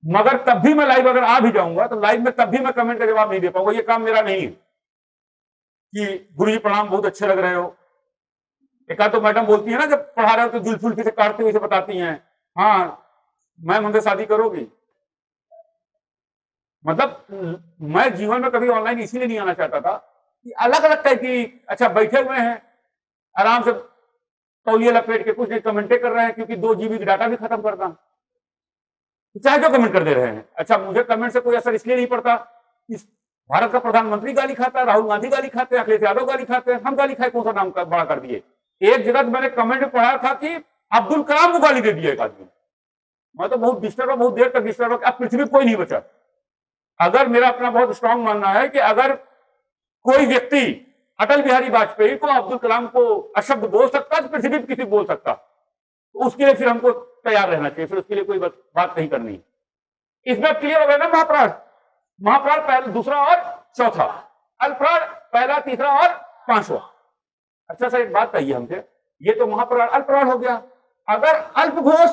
मगर तब भी मैं लाइव अगर आ भी जाऊंगा तो लाइव में तब भी मैं कमेंट का जवाब नहीं दे पाऊंगा, ये काम मेरा नहीं है कि गुरुजी प्रणाम, बहुत अच्छे लग रहे हो। एक तो मैडम बोलती है ना, जब पढ़ा रहे हो तो जुल्फुल से काटते हुए बताती हैं, हाँ मैम हमसे शादी करोगी। मतलब मैं जीवन में कभी ऑनलाइन इसीलिए नहीं आना चाहता था कि अलग अलग टाइप की, अच्छा बैठे हुए हैं आराम से तौलिया लपेट के, कुछ नहीं कमेंटे कर रहे हैं, क्योंकि 2 GB की डाटा भी खत्म करता हूं, चाहे जो कमेंट कर दे रहे हैं। अच्छा, मुझे कमेंट से कोई असर इसलिए नहीं पड़ता कि भारत का प्रधानमंत्री गाली खाता है, राहुल गांधी गाली खाते हैं, अखिलेश यादव गाली खाते हैं, हम गाली खाए कौन सा नाम बड़ा कर दिए। एक जगह मैंने कमेंट में पढ़ा था कि अब्दुल कलाम को गाली दे दिया एक आदमी। मैं तो बहुत डिस्टर्ब, बहुत देर तक डिस्टर्ब, अब पृथ्वी कोई नहीं बचा। अगर मेरा अपना बहुत स्ट्रांग मानना है कि अगर कोई व्यक्ति अटल बिहारी वाजपेयी को, अब्दुल कलाम को अशब्द बोल सकता है, तो पृथ्वी पर किसी बोल सकता, तो उसके लिए फिर हमको तैयार रहना चाहिए, फिर उसके लिए कोई बात नहीं करनी। इसमें क्लियर हो गया ना? महाप्राण, महाप्राण पहला, दूसरा और चौथा, अल्पप्राण पहला, तीसरा और पांचवा। अच्छा सर एक बात कहिए हमसे, ये तो महाप्राण अल्पप्राण हो गया, अगर अल्पघोष,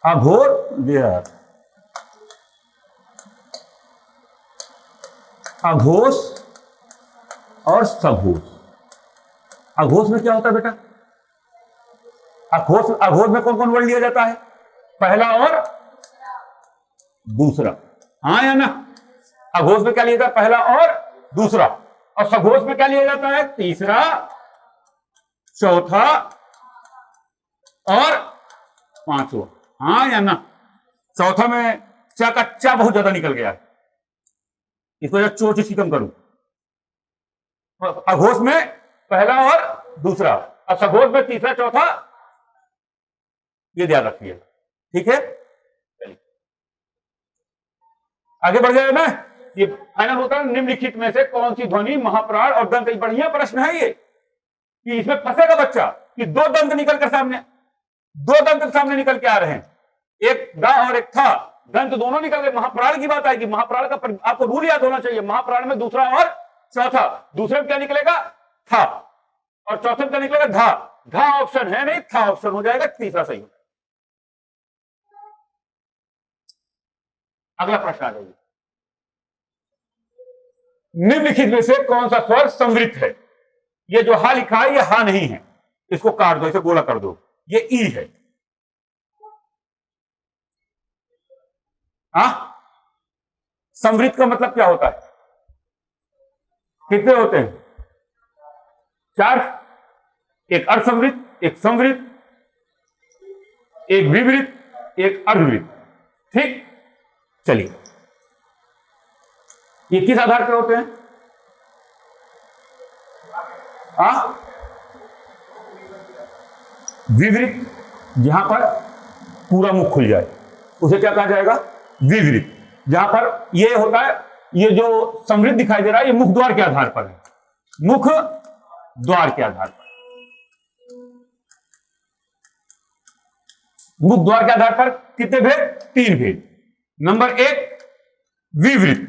अघोर देयर, अघोष और सघोष। अघोष में क्या होता है बेटा? अघोष में कौन कौन वर्ड लिया जाता है? पहला और दूसरा, हाँ या ना? अघोष में क्या लिया जाता है? पहला और दूसरा। और सघोष में क्या लिया जाता है? तीसरा, चौथा और पांचवा, हाँ या ना? चौथा में चा का चा बहुत ज्यादा निकल गया है, इसको चोर चीज कम करूं। अघोष में पहला और दूसरा, और सघोष में तीसरा, चौथा, ये ध्यान रखिए, ठीक है? चलिए आगे बढ़ जाए ना। ये फाइनल होता है, निम्नलिखित में से कौन सी ध्वनि महाप्राण और दंत, बढ़िया प्रश्न है ये, कि इसमें फंसेगा बच्चा कि 2 दंत निकल कर सामने, 2 दंत सामने निकल के आ रहे हैं, एक दा और एक था, दंत दोनों निकल गए। महाप्राण की बात आएगी, महाप्राण का आपको रूल याद होना चाहिए, महाप्राण में दूसरा और चौथा, दूसरे में क्या निकलेगा? था, और चौथे में क्या निकलेगा? धा। धा ऑप्शन है नहीं, था ऑप्शन हो जाएगा, तीसरा सही होगा। अगला प्रश्न आ जाइए, निम्नलिखित में से कौन सा स्वर संवृत है? ये जो हा लिखा है ये हा नहीं है, इसको काट दो, इसे गोला कर दो, ये ई है। संवृत का मतलब क्या होता है? कितने होते हैं? 4। एक अर्धसमवृत्त, एक समवृत्त, एक विवृत्त, एक अर्धवृत्त। ठीक, चलिए ये किस आधार पर होते हैं? विवृत्त, जहां पर पूरा मुख खुल जाए उसे क्या कहा जाएगा? विवृत्त। जहां पर ये होता है, ये जो समृद्ध दिखाई दे रहा है, ये मुख द्वार के आधार पर है, मुख द्वार के आधार पर। मुख द्वार के आधार पर कितने भेद? 3 भेद। नंबर 1 विवृत्त,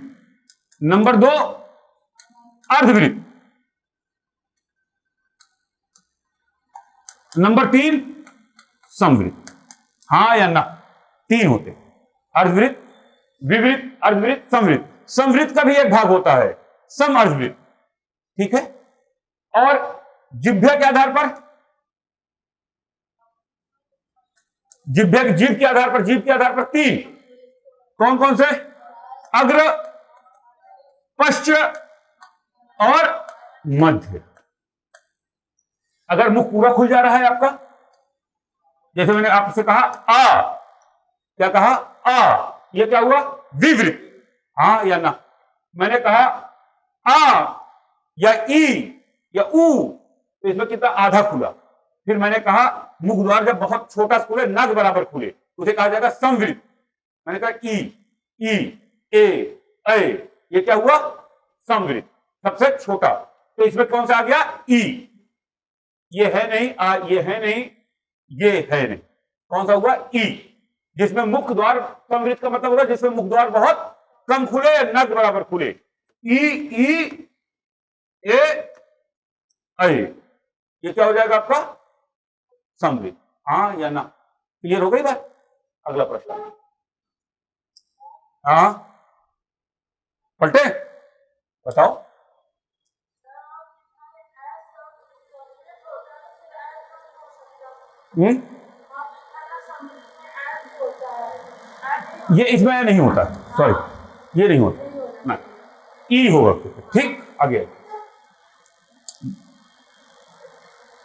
नंबर 2 अर्धवृत्त, नंबर 3 समवृत्त। हाँ या ना? 3 होते, अर्धवृत्त, विवृत्त, अर्धवृत्त, समवृत्त। समवृत्त का भी एक भाग होता है सम अर्धवृत्त। ठीक है, और जिह्वा के आधार पर, जिह्वा की जीभ के आधार पर, जीभ के आधार पर 3। कौन कौन से? अग्र, पश्च और मध्य। अगर मुख पूरा खुल जा रहा है आपका, जैसे मैंने आपसे कहा आ, क्या कहा? आ, ये क्या हुआ? विवृत्त। हाँ या ना? मैंने कहा आ या ई या ऊ, तो इसमें कितना? आधा खुला। फिर मैंने कहा मुख द्वार जब बहुत छोटा खुले, नग बराबर खुले, उसे कहा जाएगा समवृत्त। मैंने कहा ई, ए, ये क्या हुआ? समवृत्त, सबसे छोटा। तो इसमें कौन सा आ गया? ई। ये है नहीं, ये है नहीं, ये है नहीं, कौन सा हुआ? ई। जिसमें मुख द्वार, समवृत्त का मतलब होगा जिसमें मुख द्वार बहुत कम खुले, नग बराबर खुले। ई, ए, ये क्या हो जाएगा आपका? समवृत्त। हाँ या ना? क्लियर हो गई बात? अगला प्रश्न। हाँ, पलटे, बताओ। ये इसमें नहीं होता, सॉरी, ये नहीं होता ना, ई होगा। ठीक, आगे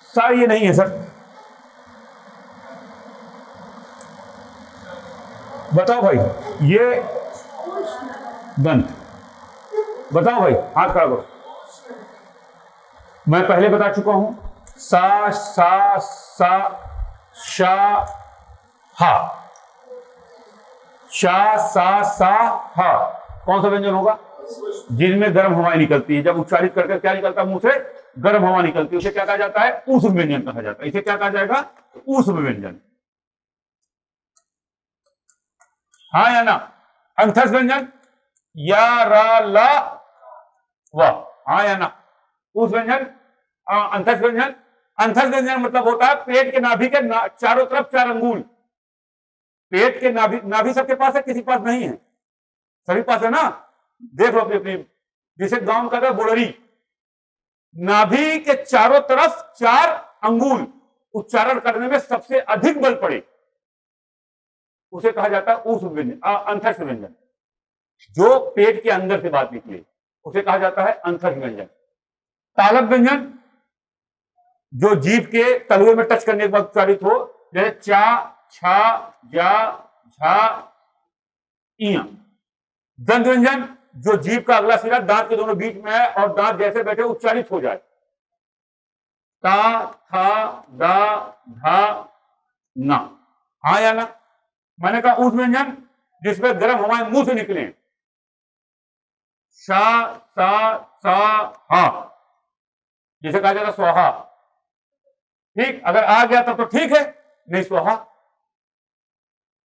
सर, ये नहीं है सर। बताओ भाई, ये दंत, बताओ भाई, हाथ खड़ा करो। मैं पहले बता चुका हूं, सा, सा, सा, शा, हा, शा, सा, सा, हा। कौन सा व्यंजन होगा? जिनमें गर्म हवाएं निकलती है। जब उच्चारित करके क्या निकलता है मुंह से? गर्म हवा निकलती है। उसे क्या कहा जाता है? ऊष्म व्यंजन कहा जाता है। इसे क्या कहा जाएगा? ऊष्म व्यंजन। हाँ या ना? अंथस व्यंजन, या, रा, ला, वा। हाँ या ना? ऊष्म व्यंजन, अंथस व्यंजन। अंथस व्यंजन मतलब होता है पेट के नाभि के चारों तरफ 4 अंगुल। पेट के नाभि सबके पास है, किसी पास नहीं है? सभी पास है ना? देख लो अपनी, जिसे गांव में कहता है बोलरी। नाभि के चारों तरफ 4 अंगुल उच्चारण करने में सबसे अधिक बल पड़े, उसे कहा जाता है ऊष्म व्यंजन, अंथस व्यंजन। जो पेट के अंदर से बात निकले उसे कहा जाता है अंथस व्यंजन। तालव्य व्यंजन, जो जीभ के तलुए में टच करने के बाद उच्चारित हो, जैसे चा, छा, जा, झा, इया। दंत व्यंजन, जो जीभ का अगला सिरा दांत के दोनों बीच में है और दांत जैसे बैठे उच्चारित हो जाए, ता, था, दा, धा, ना। हाँ या ना? मैंने कहा ऊष्म व्यंजन, जिसमें गर्म हवाएं मुंह से निकले, शा, सा, सा, हा, जिसे कहा जाता स्वाहा। ठीक, अगर आ गया तब तो ठीक है, नहीं स्वाहा।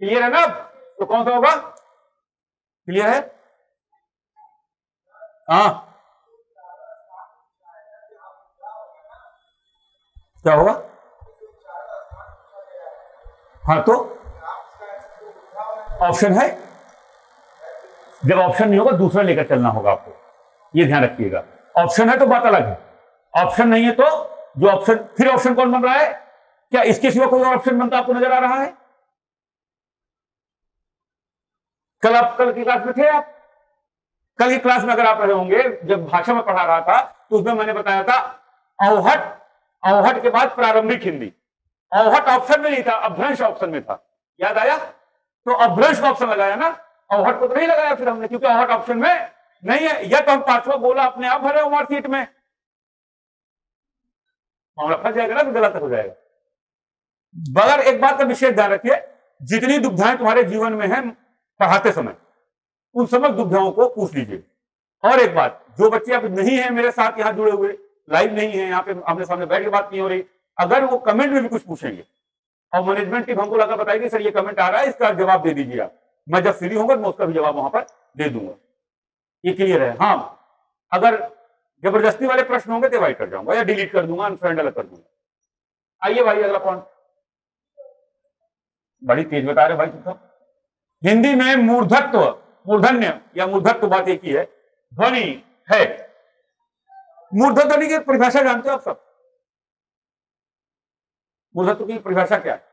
क्लियर है ना? तो कौन सा होगा? क्लियर है? हाँ, क्या होगा? हाँ, तो ऑप्शन है। जब ऑप्शन नहीं होगा दूसरा लेकर चलना होगा आपको, ये ध्यान रखिएगा। ऑप्शन है तो बात अलग है, ऑप्शन नहीं है तो जो ऑप्शन, फिर ऑप्शन कौन बन रहा है? क्या इसके सिवा कोई और ऑप्शन बनता आपको नजर आ रहा है? कल की क्लास में थे आप? कल की क्लास में अगर आप रहे होंगे, जब भाषा में पढ़ा रहा था तो उसमें मैंने बताया था अवहट, अवहट के बाद प्रारंभिक हिंदी। अवहट ऑप्शन में नहीं था, अभ्रंश ऑप्शन में था, याद आया? तो अभ्रंश का ऑप्शन लगाया ना, अवहट को तो नहीं लगाया फिर हमने, क्योंकि अवहट ऑप्शन में नहीं है। या तो हम 5वां बोला अपने आप भरे मार्कशीट में, मामला फंस जाएगा ना, तो गलत हो जाएगा। मगर एक बात का विशेष ध्यान रखिए, जितनी दुविधाएं तुम्हारे जीवन में है पढ़ाते समय, उन समस्त दुविधाओं को पूछ लीजिए। और एक बात, जो बच्चे अब नहीं है मेरे साथ यहाँ जुड़े हुए, लाइव नहीं है यहाँ पे, आमने सामने बैठ के बात नहीं हो रही, अगर वो कमेंट में भी कुछ पूछेंगे और मैनेजमेंट टीम हमको लगा बताएगी सर ये कमेंट आ रहा है, इसका जवाब दे दीजिए आप, मैं जब फ्री होगा मैं उसका भी जवाब वहां पर दे दूंगा। ये क्लियर है? हाँ, अगर जबरदस्ती वाले प्रश्न होंगे तो अवॉइड कर जाऊंगा या डिलीट कर दूंगा, अनफ्रेंड अलग कर दूंगा। आइए भाई अगला पॉइंट, बड़ी तेज बता रहे भाई तुम। हिंदी में मूर्धत्व, मूर्धन्य या मूर्धत्व बात एक ही है, ध्वनि है। मूर्धत्व ध्वनि की परिभाषा जानते हो आप सब? मूर्धत्व की परिभाषा क्या है?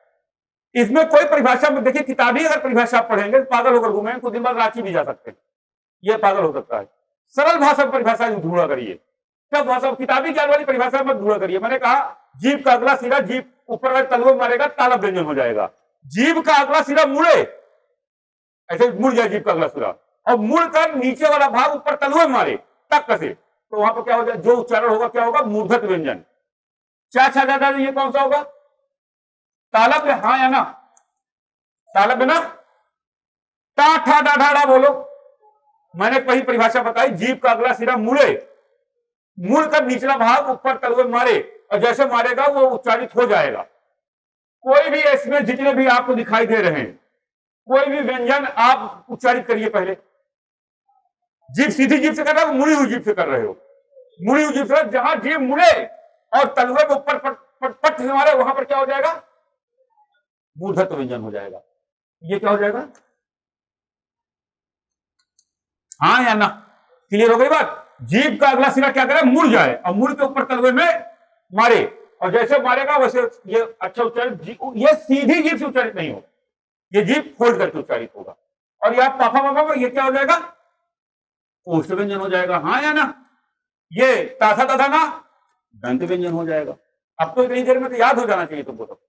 इसमें कोई परिभाषा में देखिए, किताबी अगर परिभाषा पढ़ेंगे तो पागल होकर घूमेंगे, कुछ दिन बाद रांची भी जा सकते हैं, यह पागल हो सकता है। सरल भाषा में परिभाषा ढूंढा करिए, सब भाषा किताबी ज्ञान वाली परिभाषा मत ढूंढा करिए। मैंने कहा जीभ का अगला सिरा, जीभ ऊपर वाले तलवे मारेगा तालब व्यंजन हो जाएगा। जीभ का अगला सिरा मुड़े, ऐसे मुड़ जाए जीभ का अगला सिरा, और मुड़कर नीचे वाला भाग ऊपर तलवे मारे तक कसे, तो वहां पर क्या हो जाए, जो उच्चारण होगा क्या होगा, मूर्धत व्यंजन। चाचा दादा ये कौन सा होगा? तालब है, हाँ या ना? तालब है ना? टा ठा डा ढा डा बोलो। मैंने पहली परिभाषा बताई, जीभ का अगला सिरा मुड़े, मुड़कर निचला भाग ऊपर तलवे मारे, और जैसे मारेगा वो उच्चारित हो जाएगा। कोई भी इसमें जितने भी आपको दिखाई दे रहे हैं, कोई भी व्यंजन आप उच्चारित करिए पहले। जीभ सीधी जीभ से कर रहे हो, मुड़ी हुई जीभ से कर रहे हो, मुड़ी हुई जीभ से, जहां जीभ मुड़े और तलवे के ऊपर पट से मारे, वहां पर क्या हो जाएगा, मूर्धत्व व्यंजन हो जाएगा। ये क्या हो जाएगा, हाँ या ना? क्लियर हो गई बात? जीभ का अगला सिरा क्या करे, मुड़ जाए और मुड़ के ऊपर तलवे में मारे, और जैसे मारेगा वैसे ये अच्छा उच्चारित, ये सीधी जीभ से उच्चारित नहीं होगा, ये जीभ फोल्ड करके उच्चारित होगा। और ये पापा पापा ये क्या हो जाएगा, ओष्ठ व्यंजन हो जाएगा, हाँ या ना? ये ताथा तथा ना दंत व्यंजन हो जाएगा। अब तो इतनी देर में तो याद हो जाना चाहिए तुमको। तो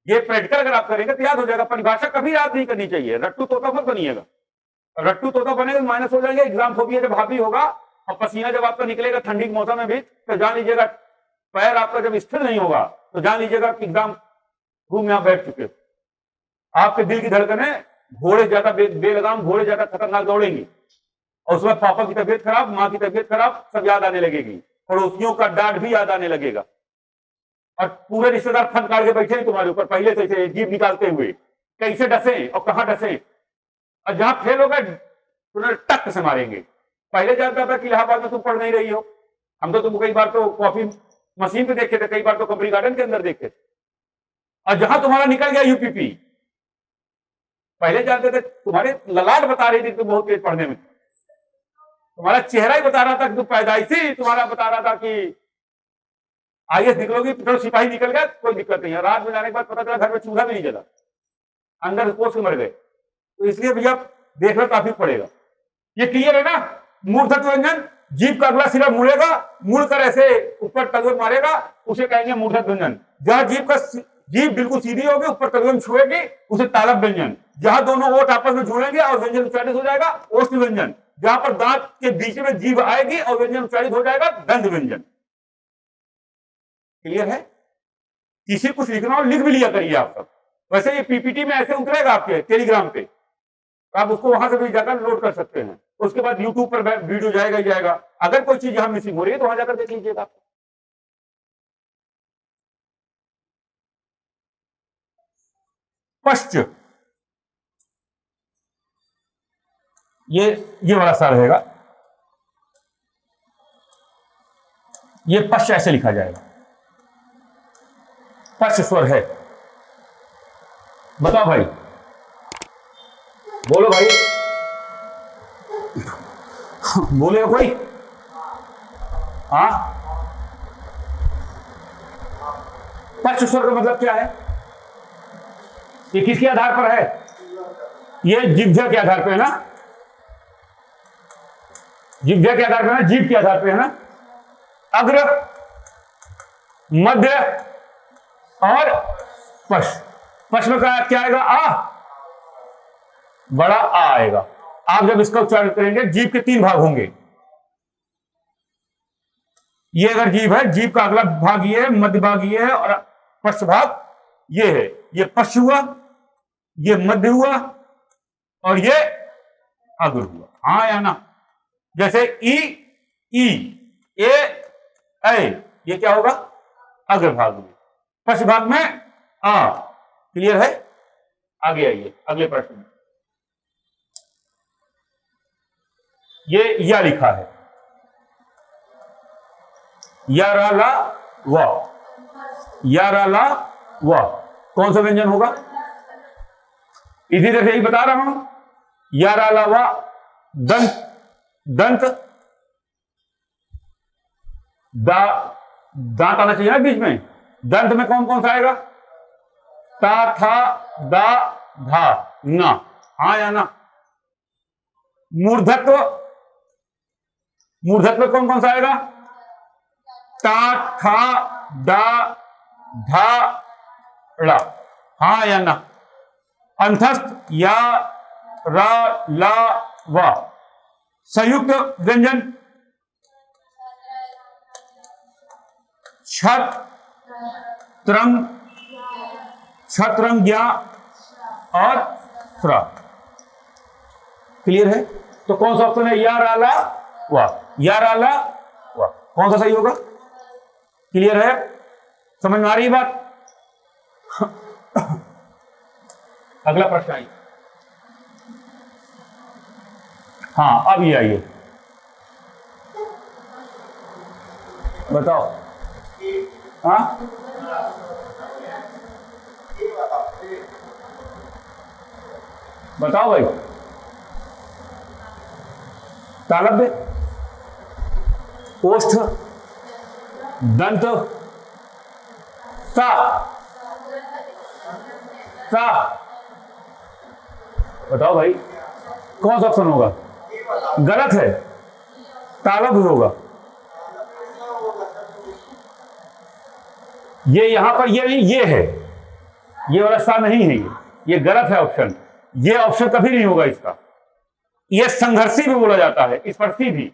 ये प्रैक्टिकल अगर आप करेंगे तो याद हो जाएगा। परिभाषा कभी याद नहीं करनी चाहिए, रट्टू तोता मत बनिएगा। रट्टू तोता बनेगा माइनस हो जाएंगे, एग्जाम फोबिया जब हावी होगा और पसीना जब आपका निकलेगा ठंडी के मौसम में भी, तो जान लीजिएगा पैर आपका जब स्थिर नहीं होगा तो जान लीजिएगा कि एग्जाम रूम में आप बैठ चुके। आपके दिल की धड़कने घोड़े ज्यादा बेलगाम, घोड़े ज्यादा खतरनाक दौड़ेंगी, और उसमें पापा की तबीयत खराब, माँ की तबीयत खराब सब याद आने लगेगी, पड़ोसियों का डांट भी याद आने लगेगा, और पूरे रिश्तेदार फन काट के बैठे हैं तुम्हारे ऊपर पहले से जीभ निकालते हुए, कैसे डसे और कहां डसे, और जहां फेल हो गए तुम्हें टक से मारेंगे। पहले जानता था कि इलाहाबाद में तुम पढ़ नहीं रही हो, हम तो तुम कई बार तो कॉफी मशीन पे देखे थे, कई बार तो कंपनी गार्डन के अंदर देखे थे, और जहां तुम्हारा निकल गया यूपीपी, पहले जानते थे तुम्हारे ललाट बता रही थी तुम बहुत तेज पढ़ने में, तुम्हारा चेहरा ही बता रहा था कि तुम पैदाइशी, तुम्हारा बता रहा था कि आईएएस निकलोगी, तो सिपाही निकल गया कोई दिक्कत नहीं है, रात में जाने के बाद पता चला घर में चूल्हा भी नहीं जला, अंदर कोस के मर गए। तो इसलिए भैया देखना काफी पड़ेगा। ये क्लियर है ना? मूर्धत्व व्यंजन, जीभ का अगला सिरा मुड़ेगा, मुड़कर ऐसे ऊपर तलवे मारेगा, उसे कहेंगे मूर्धत्व व्यंजन। जहां जीभ बिल्कुल सीधी होगी, ऊपर तलवे में छुएगी, उसे तालब व्यंजन। जहां दोनों ओठ आपस में जुड़ेंगे और व्यंजन उच्चारित हो जाएगा, ओष्ठ व्यंजन। जहां पर दांत के बीच में जीभ आएगी और व्यंजन उच्चारित हो जाएगा, दंत व्यंजन। क्लियर है? किसी कुछ लिखना हो लिख भी लिया करिए आप सब। वैसे ये पीपीटी में ऐसे उतरेगा आपके टेलीग्राम पे, आप उसको वहां से भी जाकर लोड कर सकते हैं। उसके बाद यूट्यूब पर वीडियो जाएगा ही जाएगा। अगर कोई चीज यहां मिसिंग हो रही है तो वहां जाकर देख लीजिएगा। पश्च, ये वाला सा रहेगा, ये पश्च ऐसे लिखा जाएगा, पश्च स्वर है। बताओ भाई, बोलो भाई, बोले कोई? हाँ, पश्च स्वर का मतलब क्या है? ये किसके आधार पर है? ये जिह्वा के आधार पे है ना, जिह्वा के आधार पे है ना, जीभ के आधार पे है ना। अग्र मध्य और पश। पश में क्या आएगा? आ, बड़ा आ आएगा। आप जब इसका उच्चारण करेंगे, जीभ के 3 भाग होंगे। ये अगर जीभ है, जीभ का अगला भाग ये है, मध्य भाग ये है और पश्च भाग ये है। ये पश्च हुआ, ये मध्य हुआ और ये अग्र हुआ। हाँ या ना? जैसे ई, ए, ऐ, ये क्या होगा? अग्र भाग में। पश्च भाग में आ। क्लियर है? आगे आइए अगले प्रश्न में। ये या लिखा है, या रा ला वा, या रा ला वा, कौन सा व्यंजन होगा? इसी तरह से यही बता रहा हूं। या रा ला वा, दंत, दंत, दांत आना चाहिए ना बीच में। दंत में कौन कौन सा आएगा? ता, था, दा, धा, ना। हाँ या ना? मूर्धत्व, मूर्धत्व में कौन कौन सा आएगा? ता, था, दा, धा, ड़ा। हाँ या ना? अंतस्थ, या, रा, ला, वा। संयुक्त व्यंजन, छत, त्रंग, छत्रंग, या और त्रा। क्लियर है? तो कौन सा ऑप्शन है? या, रा, ला, वा। या, रा, ला, वा, कौन सा सही होगा? क्लियर है? समझ में आ रही बात? अगला प्रश्न आइए। हाँ, अब ये आइए, बताओ। हाँ, बताओ भाई। तालव्य, ओष्ठ, दंत, सा, सा। बताओ भाई, कौन सा ऑप्शन होगा? गलत है, तालव्य होगा। ये यहां पर ये नहीं, ये है, ये वाला सा नहीं है, ये गलत है ऑप्शन। ये ऑप्शन कभी नहीं होगा इसका। ये संघर्षी भी बोला जाता है, स्पर्शी भी,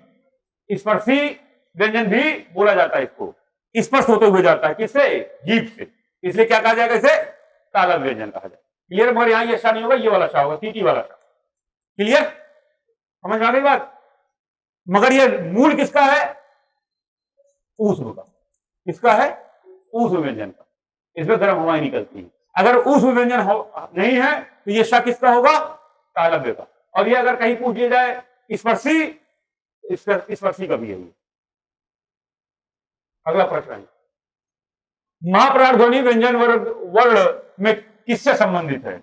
स्पर्शी व्यंजन भी बोला जाता है इसको। स्पर्श होते हुए जाता है, किससे? जीभ से। इसलिए क्या कहा जाएगा? इसे तालव्य व्यंजन कहा जाएगा। क्लियर? मगर यहां ये सा नहीं होगा, ये वाला सा होगा, तीती वाला सा। क्लियर? समझ में आ गई बात? मगर ये मूल किसका है? ऊष्म का। किसका है? ऊष्म व्यंजन का। इसमें गर्म हवाएं निकलती है। अगर ऊष्म व्यंजन नहीं है तो ये सा किसका होगा? तालव्य का। और ये अगर कहीं पूछ लिया जाए स्पर्शी, स्पर्शी का भी है ये। अगला प्रश्न है, महाप्राण ध्वनि व्यंजन वर्ण में किससे संबंधित है?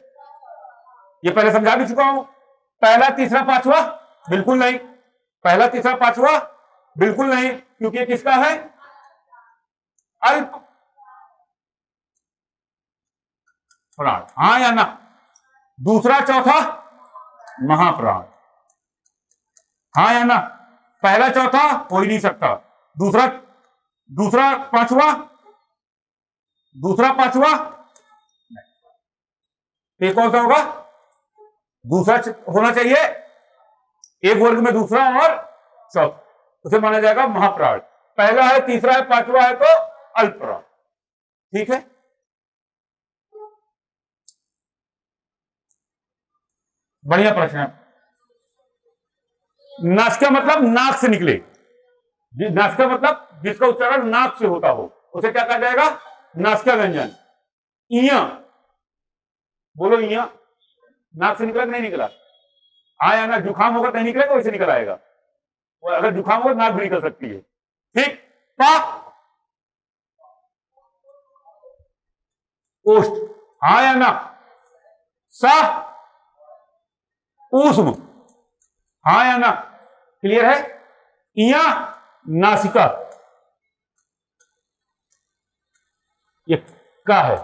ये पहले समझा भी चुका हूं। पहला, तीसरा, पांचवा? बिल्कुल नहीं। पहला, तीसरा, पांचवा बिल्कुल नहीं, क्योंकि किसका है? अल्प प्राण। हाँ या ना? दूसरा, चौथा महाप्राण। हाँ या ना? पहला, चौथा हो ही नहीं सकता। दूसरा, पांचवा, दूसरा, पांचवा एक कौन सा होगा? दूसरा होना चाहिए, एक वर्ग में दूसरा और चौथा, उसे माना जाएगा महाप्राण। पहला है, तीसरा है, पांचवा है तो अल्प प्राण। ठीक है? बढ़िया प्रश्न है। नासिका मतलब नाक से निकले। नासिका मतलब जिसका उच्चारण नाक से होता हो, उसे क्या कहा जाएगा? नासिका व्यंजन। इया, बोलो इया। नाक से निकला कि नहीं निकला? हाँ या ना? जुकाम होगा तो नहीं निकलेगा, वैसे निकल आएगा। और अगर जुकाम होगा नाक भी निकल सकती है। ठीक? पा, ओष्ठ। हाँ या ना? सा, ऊष्म। हाँ या ना? क्लियर है? इया, नासिका। ये का है।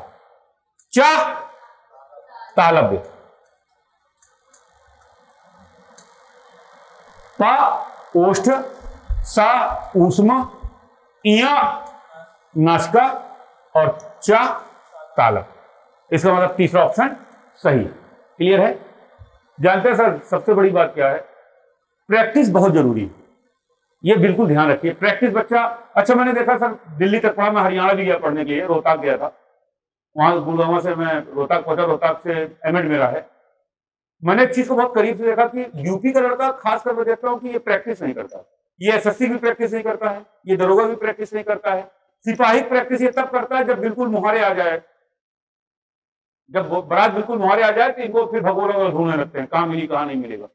चा, तालव्य। पा, ओष्ठ, सा, ऊष्म, इया, नासिका और चा तालव। इसका मतलब तीसरा ऑप्शन सही है। क्लियर है? जानते हैं सर सबसे बड़ी बात क्या है? प्रैक्टिस बहुत जरूरी है, ये बिल्कुल ध्यान रखिए। प्रैक्टिस बच्चा, अच्छा मैंने देखा सर दिल्ली तक पढ़ा, मैं हरियाणा भी गया पढ़ने के लिए, रोहतक गया था, वहां गुड़गांव से मैं रोहतक पहुंचा, रोहतक से एमएड मेरा है। मैंने एक चीज को बहुत करीब से देखा कि यूपी का लड़का खासकर मैं देखता हूँ कि ये प्रैक्टिस नहीं करता, ये एसएससी भी प्रैक्टिस नहीं करता है, ये दरोगा भी प्रैक्टिस नहीं करता है, सिपाही प्रैक्टिस ये तब करता है जब बिल्कुल मुहारे आ जाए, जब बारात बिल्कुल मुहारे आ जाए तो इनको फिर भगोड़ा ढूंढने लगते हैं, कहाँ मिली कहाँ नहीं मिलेगा।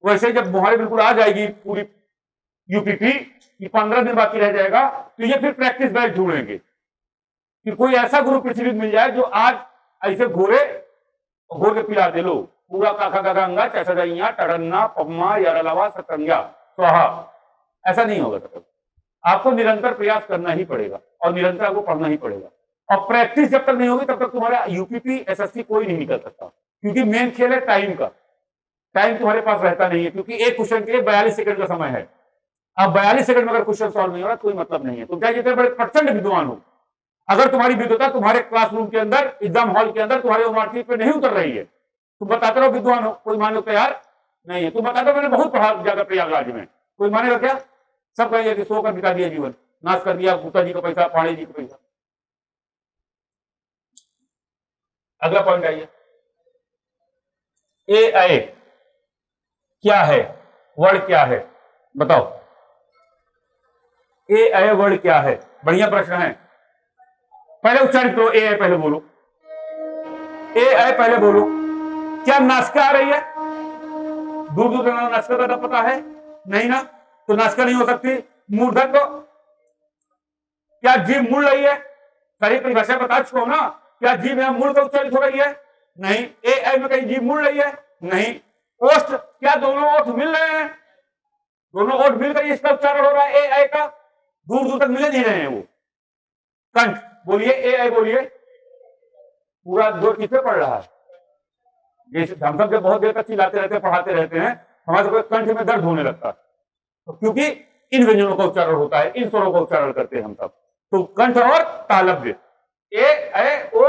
वैसे जब मुहारे बिल्कुल आ जाएगी पूरी यूपी की 15 दिन बाकी रह जाएगा तो ये फिर प्रैक्टिस बैच ढूंढेंगे कि कोई ऐसा गुरु पृथ्वी मिल जाए जो आज ऐसे घोरे घोर के पिला दे लो पूरा काका काका अंगा चैसा टड़न्ना पम्मा यारलावा सतंगा स्वाहा। ऐसा नहीं होगा तब। आपको निरंतर प्रयास करना ही पड़ेगा और निरंतर आपको पढ़ना ही पड़ेगा, और प्रैक्टिस जब तक नहीं होगी तब तक तुम्हारा यूपीपी एसएससी कोई नहीं निकल सकता, क्योंकि मेन खेल है टाइम का। टाइम तुम्हारे पास रहता नहीं है, क्योंकि एक क्वेश्चन के लिए 42 सेकंड का समय है। अब 42 सेकंड में अगर क्वेश्चन सॉल्व नहीं हो रहा कोई मतलब नहीं है। तुम चाहे जितने बड़े प्रचंड विद्वान हो, अगर तुम्हारी विद्वता तुम्हारे क्लासरूम के अंदर, एग्जाम हॉल के अंदर तुम्हारे मार्कशीट पे नहीं उतर रही है, तुम बताते रहो विद्वान हो, कोई मानने को तैयार नहीं है। तुम बताते हो मैंने बहुत पढ़ा जाकर प्रयागराज में, कोई मानेगा क्या? सब कहेंगे कि सो कर बिता दिया जीवन, नाश कर दिया, गुप्ता जी का पैसा, पाणी जी का पैसा। अगला पॉइंट आइए, ए क्या है, वर्ड क्या है, बताओ। ए वर्ड क्या है? बढ़िया प्रश्न है। पहले उच्चारित करो, ए पहले बोलो, ए पहले बोलो। क्या नासिका आ रही है? दूर दूर तक नासिका का पता है नहीं ना, तो नासिका नहीं हो सकती। मूर्धन तो क्या जीभ मुड़ रही है? सारी परिभाषा बता चुका हूं ना, क्या जीभ यहां मुड़ कर उच्चारित हो रही है? नहीं। ए में कहीं जीभ मुड़ रही है? नहीं। ओष्ठ, क्या दोनों ओठ मिल रहे हैं? दोनों ओठ मिलकर इसका उच्चारण हो रहा है ए का, दूर दूर तक मिले नहीं रहे हैं वो। कंठ बोलिए, ए बोलिए। पूरा जोर किससे पड़ रहा है? जैसे हम सब जब बहुत देर तक चिल्लाते रहते हैं, पढ़ाते रहते हैं, हमारे सबके कंठ में दर्द होने लगता है, तो क्योंकि इन व्यंजनों का उच्चारण होता है, इन स्वरों का उच्चारण करते हैं हम सब। तो कंठ और तालव्य, ए ओ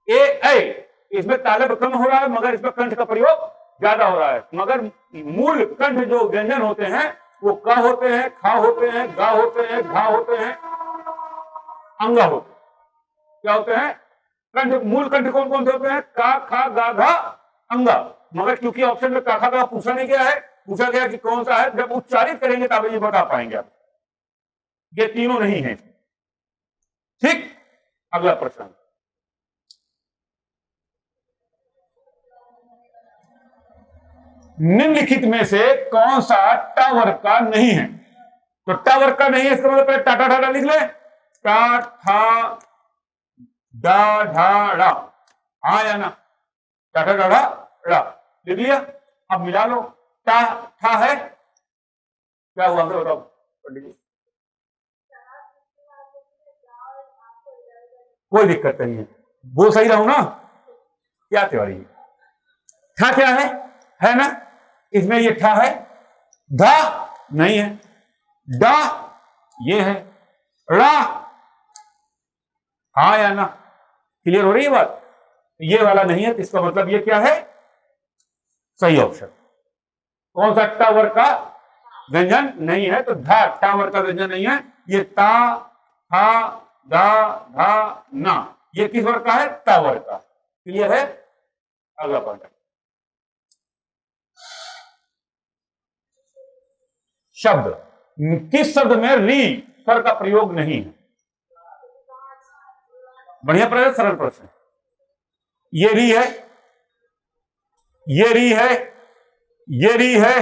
ए, इसमें तालव्य कम हो रहा है मगर इसमें कंठ का प्रयोग ज्यादा हो रहा है। मगर मूल कंठ जो व्यंजन होते हैं वो क होते हैं, खा होते हैं, गा होते हैं, घा होते हैं, अंगा होते हैं। क्या होते हैं? कंठ। मूल कंठ कौन कौन से होते हैं? का, खा, गा, घा, अंगा। मगर क्योंकि ऑप्शन में का, खा, गा पूछा नहीं गया है, पूछा गया कि कौन सा है, जब उच्चारित करेंगे तब ये बता पाएंगे आप। ये तीनों नहीं है। ठीक, अगला प्रश्न। निम्नलिखित में से कौन सा टा वर्ग का नहीं है? तो टा वर्ग का नहीं है, इसका मतलब पहले टाटा ढाडा लिख ले। टा ठा डा ढा डा, हाँ या ना? टाटा ढाडा डा लिख लिया। अब मिला लो, टा ठा है, क्या हुआ बताओ पंडित जी? कोई दिक्कत नहीं है, वो सही रहूं ना? क्या तिवारी, ठा क्या है ना? इसमें ये ठा है, धा नहीं है, डा ये है, ड़ा हाँ या ना? क्लियर हो रही है बात? ये वाला नहीं है, इसका मतलब ये क्या है? सही ऑप्शन। कौन सा टा वर्ग का व्यंजन नहीं है? तो धा टा वर्ग का व्यंजन नहीं है। ये ता, था, दा, धा, ना, ये किस वर्ग का है? टा वर्ग का। क्लियर है? अगला पॉइंट, शब्द, किस शब्द में री स्वर का प्रयोग नहीं है? बढ़िया प्रश्न, सरल प्रश्न। ये री है, ये री है, ये री है,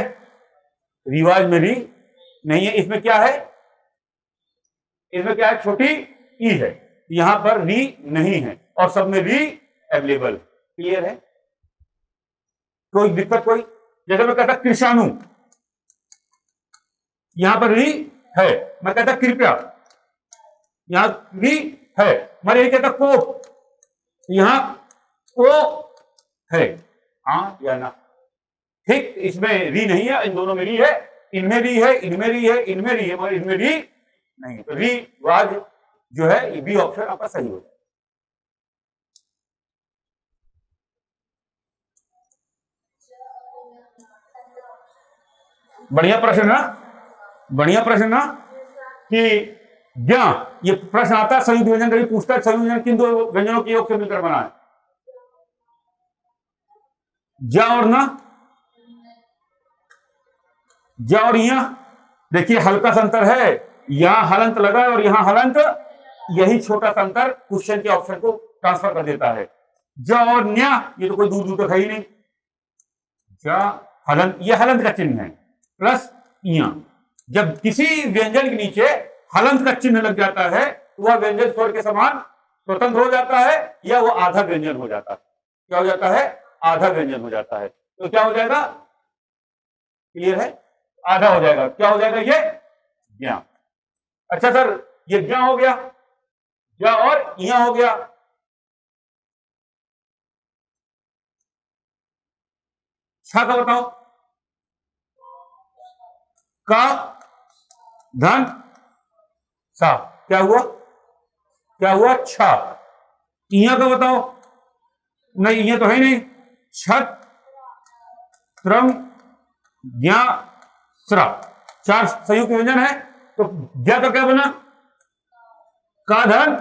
रिवाज में री नहीं है। इसमें क्या है? इसमें क्या है? छोटी ई है, यहां पर री नहीं है, और सब में री अवेलेबल। क्लियर है? कोई दिक्कत कोई? जैसे मैं कहता कृषाणु, यहां पर री है, मैं कहता कृपया, यहां री है। मैं यही कहता कोप, यहां को है, हाँ या ना? ठीक, इसमें री नहीं है, इन दोनों में री है, इनमें री है, इनमें री है, इनमें री है, मगर इनमें री नहीं। तो री वाज जो है बी ऑप्शन आपका सही हो जाएगा। बढ़िया प्रश्न ना, बढ़िया प्रश्न ना कि ज्ञ, ये प्रश्न आता है संयुक्त व्यंजन कभी पूछता है संयुक्त व्यंजन किन दो व्यंजनों के योग से मिलकर बना है? ज और न, ज और य। देखिए हल्का सा अंतर है, यहां हलंत लगा है और यहां हलंत, यही छोटा सा अंतर क्वेश्चन के ऑप्शन को ट्रांसफर कर देता है। ज और न्या, ये तो कोई दूर दूर तक है ही नहीं। ज हलंत, ये हलंत का चिन्ह है, प्लस इया। जब किसी व्यंजन के नीचे हलंत का चिन्ह लग जाता है तो वह व्यंजन स्वर के समान स्वतंत्र हो जाता है या वो आधा व्यंजन हो जाता है। क्या हो जाता है? आधा व्यंजन हो जाता है। तो क्या हो जाएगा? क्लियर है? आधा हो जाएगा। क्या हो जाएगा? ये ज्ञ। अच्छा सर, ये ज्ञ हो गया, ज्ञ और इया हो गया। छा का बताओ। का धन सा, क्या हुआ? क्या हुआ? छा। इया का बताओ। नहीं, ये तो है नहीं। छत त्रम ज्ञा स्रा, चार संयुक्त व्यंजन है। तो ज्ञ का क्या बना? का धन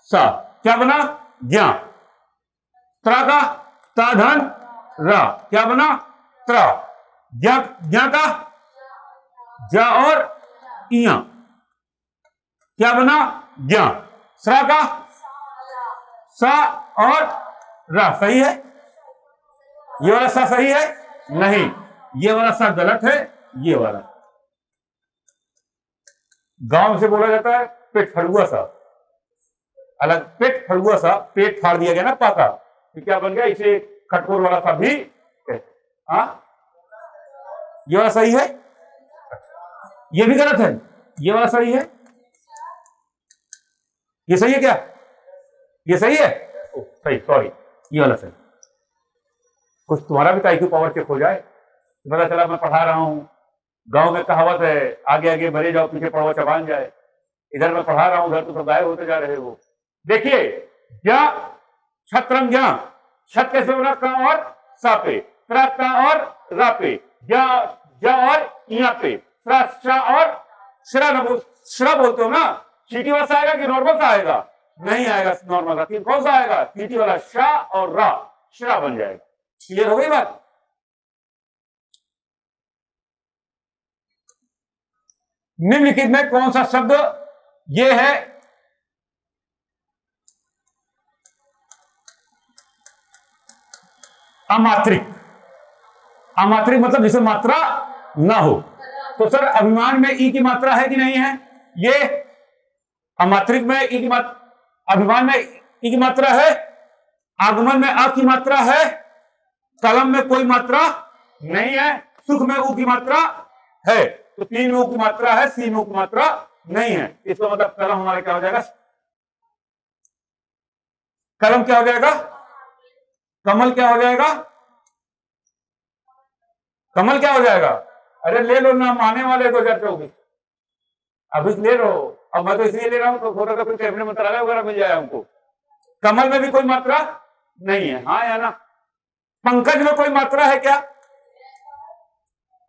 सा, क्या बना? ज्ञ। त्रा का ता धन रा, क्या बना? त्रा। ज्ञ का जा और इया, क्या बना? ज्ञ। स्रा का सा और रा, सही है? ये वाला सा सही है? नहीं, ये वाला सा गलत है। ये वाला गांव से बोला जाता है पेट फड़ुआ सा, अलग पेट फड़ुआ सा, पेट फाड़ दिया गया ना पाका, तो क्या बन गया? इसे खटकोर वाला सा भी। हाँ, ये वाला सही है? ये भी गलत है। ये वाला सही है? ये सही है क्या? ये सही है? सही, सॉरी, ये वाला सही। कुछ तुम्हारा भी IQ पावर चेक हो जाए। पता चला मैं पढ़ा रहा हूं, गांव में कहावत है आगे आगे भरे जाओ पीछे पढ़ो चबान जाए। इधर मैं पढ़ा रहा हूं, उधर तो गायब होते जा रहे हो। देखिए ज्ञ छत्रम ज्ञ, छत कैसे बना? का और सा पे, त्रा का और रा पे, ज्ञ और इया पे, श्रा और श्रा बोलते हो ना। चीटी वाला सा आएगा कि नॉर्मल सा आएगा? नहीं आएगा नॉर्मल का। कौन सा आएगा? चीटी वाला शा और रा, श्रा बन जाएगा। क्लियर हो गई बात? निम्नलिखित में कौन सा शब्द ये है? अमात्रिक। अमात्रिक मतलब जिसे मात्रा ना हो। तो सर अभिमान में ई की मात्रा है कि नहीं है? ये अमात्रिक में ई की मात्रा, अभिमान में ई की मात्रा है, आगमन में अ की मात्रा है, कलम में कोई मात्रा नहीं है, सुख में ऊ की मात्रा है। तो 3 में ऊ की मात्रा है, सी में ऊ की मात्रा नहीं है। इसका मतलब कलम हमारा क्या हो जाएगा? कलम क्या हो जाएगा? कमल क्या हो जाएगा? कमल क्या हो जाएगा? अरे ले लो ना, आने वाले 2024 अभी ले लो। अब मैं तो इसलिए ले रहा हूं तो थोड़ा सा कोई कैबिनेट मंत्रालय वगैरह मिल जाए हमको। कमल में भी कोई मात्रा नहीं है, हाँ या ना? पंकज में कोई मात्रा है क्या?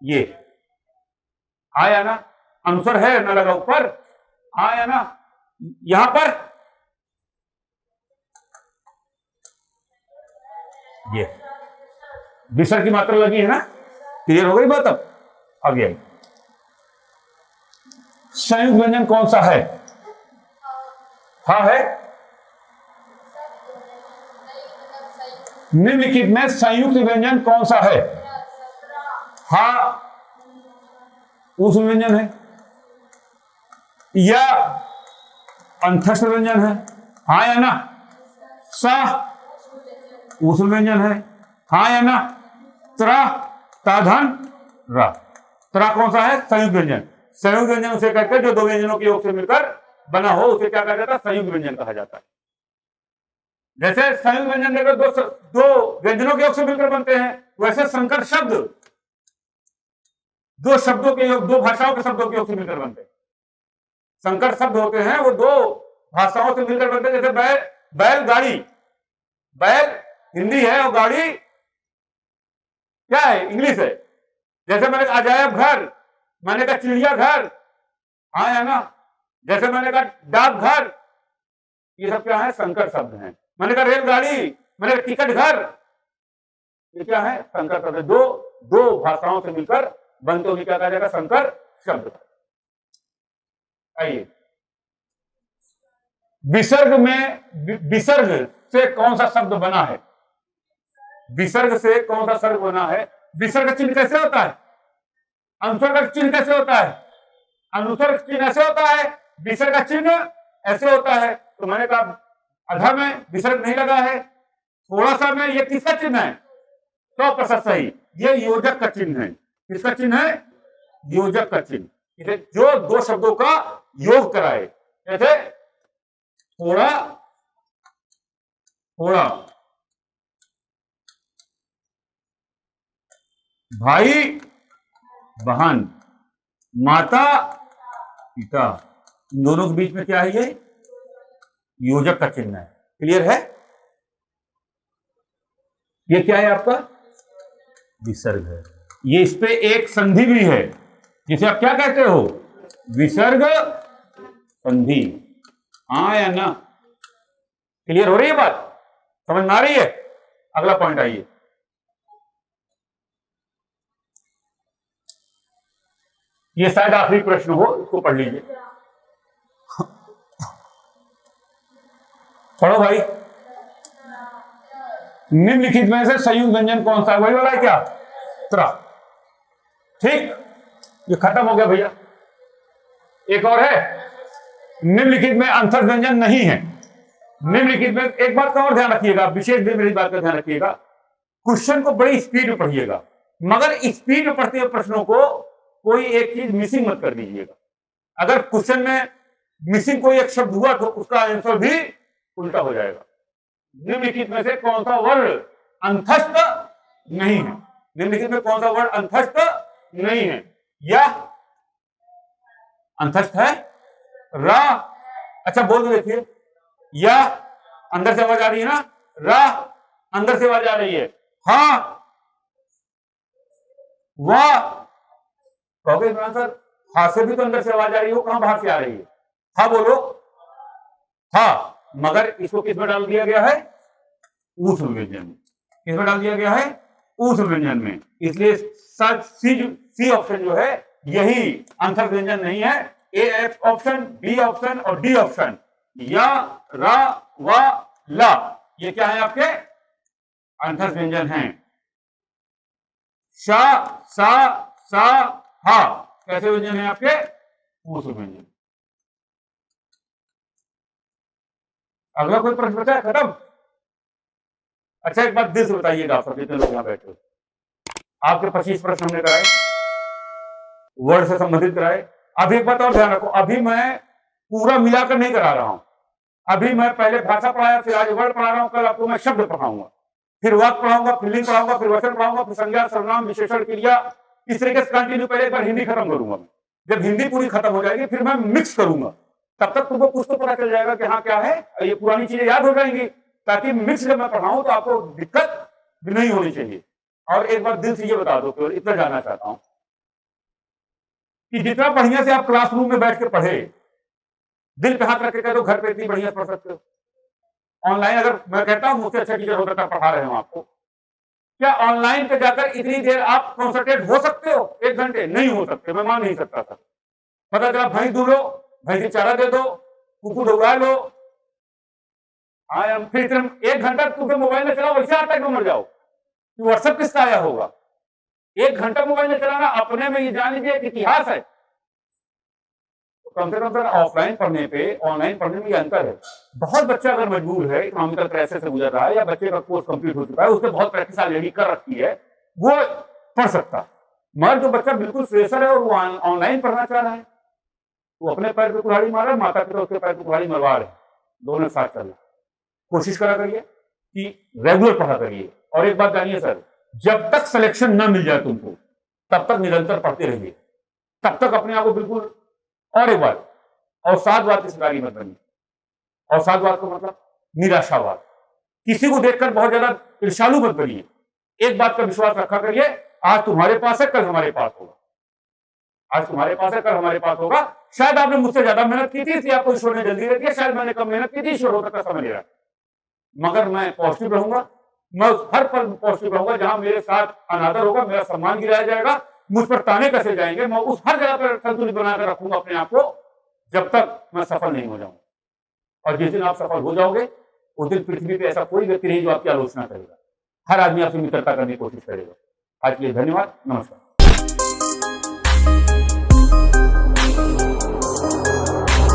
ये हाँ या ना? अनुस्वर है ना लगा ऊपर, हाँ या ना? यहां पर ये विसर्ग की मात्रा लगी है ना? क्लियर हो गई बात? अब आगे आई। संयुक्त व्यंजन कौन सा है? हाँ है। निम्नलिखित में संयुक्त व्यंजन कौन सा है? हाँ उस व्यंजन है या अंतस्थ व्यंजन है? हाँ या ना? सा उस व्यंजन है? हाँ या ना? त्रा ताधन रा, त्रा कौन सा है? संयुक्त व्यंजन। संयुक्त व्यंजन उसे कहते हैं जो दो व्यंजनों के योग से मिलकर बना हो, उसे क्या कहा जाता है? संयुक्त व्यंजन कहा जाता है। जैसे संयुक्त व्यंजन देखो दो व्यंजनों के योग से मिलकर बनते हैं, वैसे संकर शब्द दो शब्दों के योग, दो भाषाओं के शब्दों के योग से मिलकर बनते हैं। संकर शब्द होते हैं वो दो भाषाओं से मिलकर बनते हैं। जैसे बैल, बैलगाड़ी, बैल हिंदी है और गाड़ी क्या है, इंग्लिश है। जैसे मैंने कहा अजायब घर, मैंने कहा चिड़ियाघर, हाँ या ना। जैसे मैंने कहा डाकघर, ये सब क्या है, संकर शब्द हैं। मैंने कहा रेलगाड़ी, मैंने कहा टिकट घर, ये क्या है, संकर शब्द है। दो भाषाओं से मिलकर बनते हुए क्या कहा जाएगा, संकर शब्द। आइए, विसर्ग में, विसर्ग से कौन सा शब्द बना है? विसर्ग से कौन सा शब्द बना है? विसर्ग चिन्ह कैसे होता है? अनुसर्ग चिन्ह कैसे होता है? अनुसर्ग चिन्ह ऐसे होता है, विसर्ग चिन्ह ऐसे होता है। तो मैंने कहा अधा में विसर्ग नहीं लगा है, थोड़ा सा में, ये किसका चिन्ह है? 100% सही, ये योजक का चिन्ह है। किसका चिन्ह है? योजक का चिन्ह, जो दो शब्दों का योग कराए। जैसे थोड़ा थोड़ा, भाई बहन, माता पिता, इन दोनों के बीच में क्या है? ये योजक का चिन्ह है। क्लियर है? ये क्या है आपका? विसर्ग है। ये इस पे एक संधि भी है, जिसे आप क्या कहते हो? विसर्ग संधि। हाँ या ना? क्लियर हो रही है बात? समझ में आ रही है? अगला पॉइंट आइए। ये शायद आखिरी प्रश्न हो, इसको पढ़ लीजिए। पढ़ो भाई। निम्नलिखित में से संयुक्त व्यंजन कौन सा है? वही वाला है क्या? त्रा। ठीक, ये खत्म हो गया भैया। एक और है, निम्नलिखित में अंतर व्यंजन नहीं है। निम्नलिखित में एक बात का और ध्यान रखिएगा, विशेष भी मेरी बात का ध्यान रखिएगा। क्वेश्चन को बड़ी स्पीड में पढ़िएगा, मगर स्पीड में पढ़ते हुए प्रश्नों को कोई एक चीज मिसिंग मत कर दीजिएगा। अगर क्वेश्चन में मिसिंग कोई एक शब्द हुआ तो उसका आंसर भी उल्टा हो जाएगा। निम्नलिखित में से कौन सा वर्ण अंतस्थ नहीं है? निम्नलिखित में कौन सा वर्ण अंतस्थ नहीं है? या अंतस्थ है? रा, अच्छा बोल दो, देखिए। या अंदर से आवाज आ रही है ना? रा अंदर से आवाज आ रही है। हाँ, वाह, कहोगे इमरान सर हा से भी तो अंदर से आवाज आ रही हो, कहां बाहर से आ रही है? हा बोलो, हा, मगर इसको किस में डाल दिया गया है? ऊष्म व्यंजन में। किस में डाल दिया गया है? ऊष्म व्यंजन में। इसलिए सी ऑप्शन जो है यही अंतर व्यंजन नहीं है। ए ऑप्शन, बी ऑप्शन और डी ऑप्शन, या, रा, वा, ला, ये क्या है आपके? अंतर व्यंजन हैं। शा, सा, सा, हा कैसे व्यंजन है आपके? ऊष्म व्यंजन। अगला कोई प्रश्न बचा है? खत्म? अच्छा एक बात दिल से बताइएगा, आप सब जितने लोग यहां बैठे हो, आपके 25 प्रश्न हमने कराए, वर्ड से संबंधित कराए। अभी एक बात और ध्यान रखो, अभी मैं पूरा मिलाकर नहीं करा रहा हूं। अभी मैं पहले भाषा पढ़ाया, फिर आज वर्ड पढ़ा रहा हूं, कल आपको मैं शब्द पढ़ाऊंगा, फिर वाक्य पढ़ाऊंगा, फिर लिंग पढ़ाऊंगा, फिर वचन पढ़ाऊंगा, फिर संज्ञा, सर्वनाम, विशेषण, क्रिया। इस तरीके से कंटिन्यू। पहले एक बार हिंदी खत्म करूंगा मैं, जब हिंदी पूरी खत्म हो जाएगी फिर मैं मिक्स करूंगा। तब तक तुमको कुछ तो पता चल जाएगा कि हाँ क्या है, ये पुरानी चीजें याद हो जाएंगी, ताकि मिक्स जब मैं पढ़ाऊं तो आपको दिक्कत भी नहीं होनी चाहिए। और एक बार दिल से ये बता दो, केवल इतना जानना चाहता हूं कि जितना बढ़िया से आप क्लासरूम में बैठ के पढ़े, दिल पे हाथ रख के कह दो घर पे इतनी बढ़िया पढ़ सकते हो। ऑनलाइन अगर मैं कहता हूं मुझसे अच्छा टीचर होता था, पढ़ा रहे हो आपको, क्या ऑनलाइन पे जाकर इतनी देर आप कॉन्सेंट्रेट हो सकते हो? 1 घंटे नहीं हो सकते, मैं मान नहीं सकता था। पता चला भैंस दूध लो, भैंसी चारा दे दो, कुकुर उगा लो, फिर 1 घंटा तुमसे मोबाइल में चलाओ, वैसे आता है मर जाओ। व्हाट्सएप किसका आया होगा? 1 घंटा मोबाइल में चलाना अपने में ये जान लीजिए एक इतिहास है। तो कम से कम ऑफलाइन पढ़ने पे ऑनलाइन पढ़ने में ये अंतर है। बहुत बच्चा अगर मजबूर है, इकोनॉमिकल क्राइसिस से गुजर रहा है, या बच्चे का कोर्स कंप्लीट हो चुका है, उसने बहुत प्रैक्टिस ऑलरेडी कर रखी है, वो पढ़ सकता है। मगर जो बच्चा बिल्कुल फ्रेशर है और वो ऑनलाइन पढ़ना चाह रहा है, वो अपने पैर पे कुल्हाड़ी मार रहा है, माता पिता उसके पैर पे कुल्हाड़ी मरवा रहे हैं, दोनों साथ चल रहे। कोशिश करा करिए कि रेगुलर पढ़ा करिए। और एक बात जानिए सर, जब तक सिलेक्शन ना मिल जाए तुमको, तब तक निरंतर पढ़ते रहिए, तब तक अपने आप को बिल्कुल। और एक बात, और 7 बात की शिकारी मत बनिए। अवसादवाद का मतलब निराशावाद। किसी को देखकर बहुत ज्यादा ईर्ष्यालु मत बनिए। एक बात का विश्वास रखा करिए, आज तुम्हारे पास है, कल हमारे पास होगा। आज तुम्हारे पास है, कल हमारे पास होगा। शायद आपने मुझसे ज्यादा मेहनत की थी, इसलिए आपको ईश्वर ने जल्दी दे दिया। शायद मैंने कम मेहनत की थी, ईश्वर हो सकता समय ले रहा है। मगर मैं पॉजिटिव रहूंगा, मैं उस हर पल पॉजिटिव रहूंगा जहां मेरे साथ अनादर होगा, मेरा सम्मान गिराया जाएगा, मुझ पर ताने कसे जाएंगे। मैं उस हर जगह पर संतुलित बनाकर रखूंगा अपने आप को, जब तक मैं सफल नहीं हो जाऊंगा। और जिस दिन आप सफल हो जाओगे, उस दिन पृथ्वी पे ऐसा कोई व्यक्ति नहीं जो आपकी आलोचना करेगा। हर आदमी आपसे मित्रता करने की कोशिश करेगा। आज के लिए धन्यवाद, नमस्कार।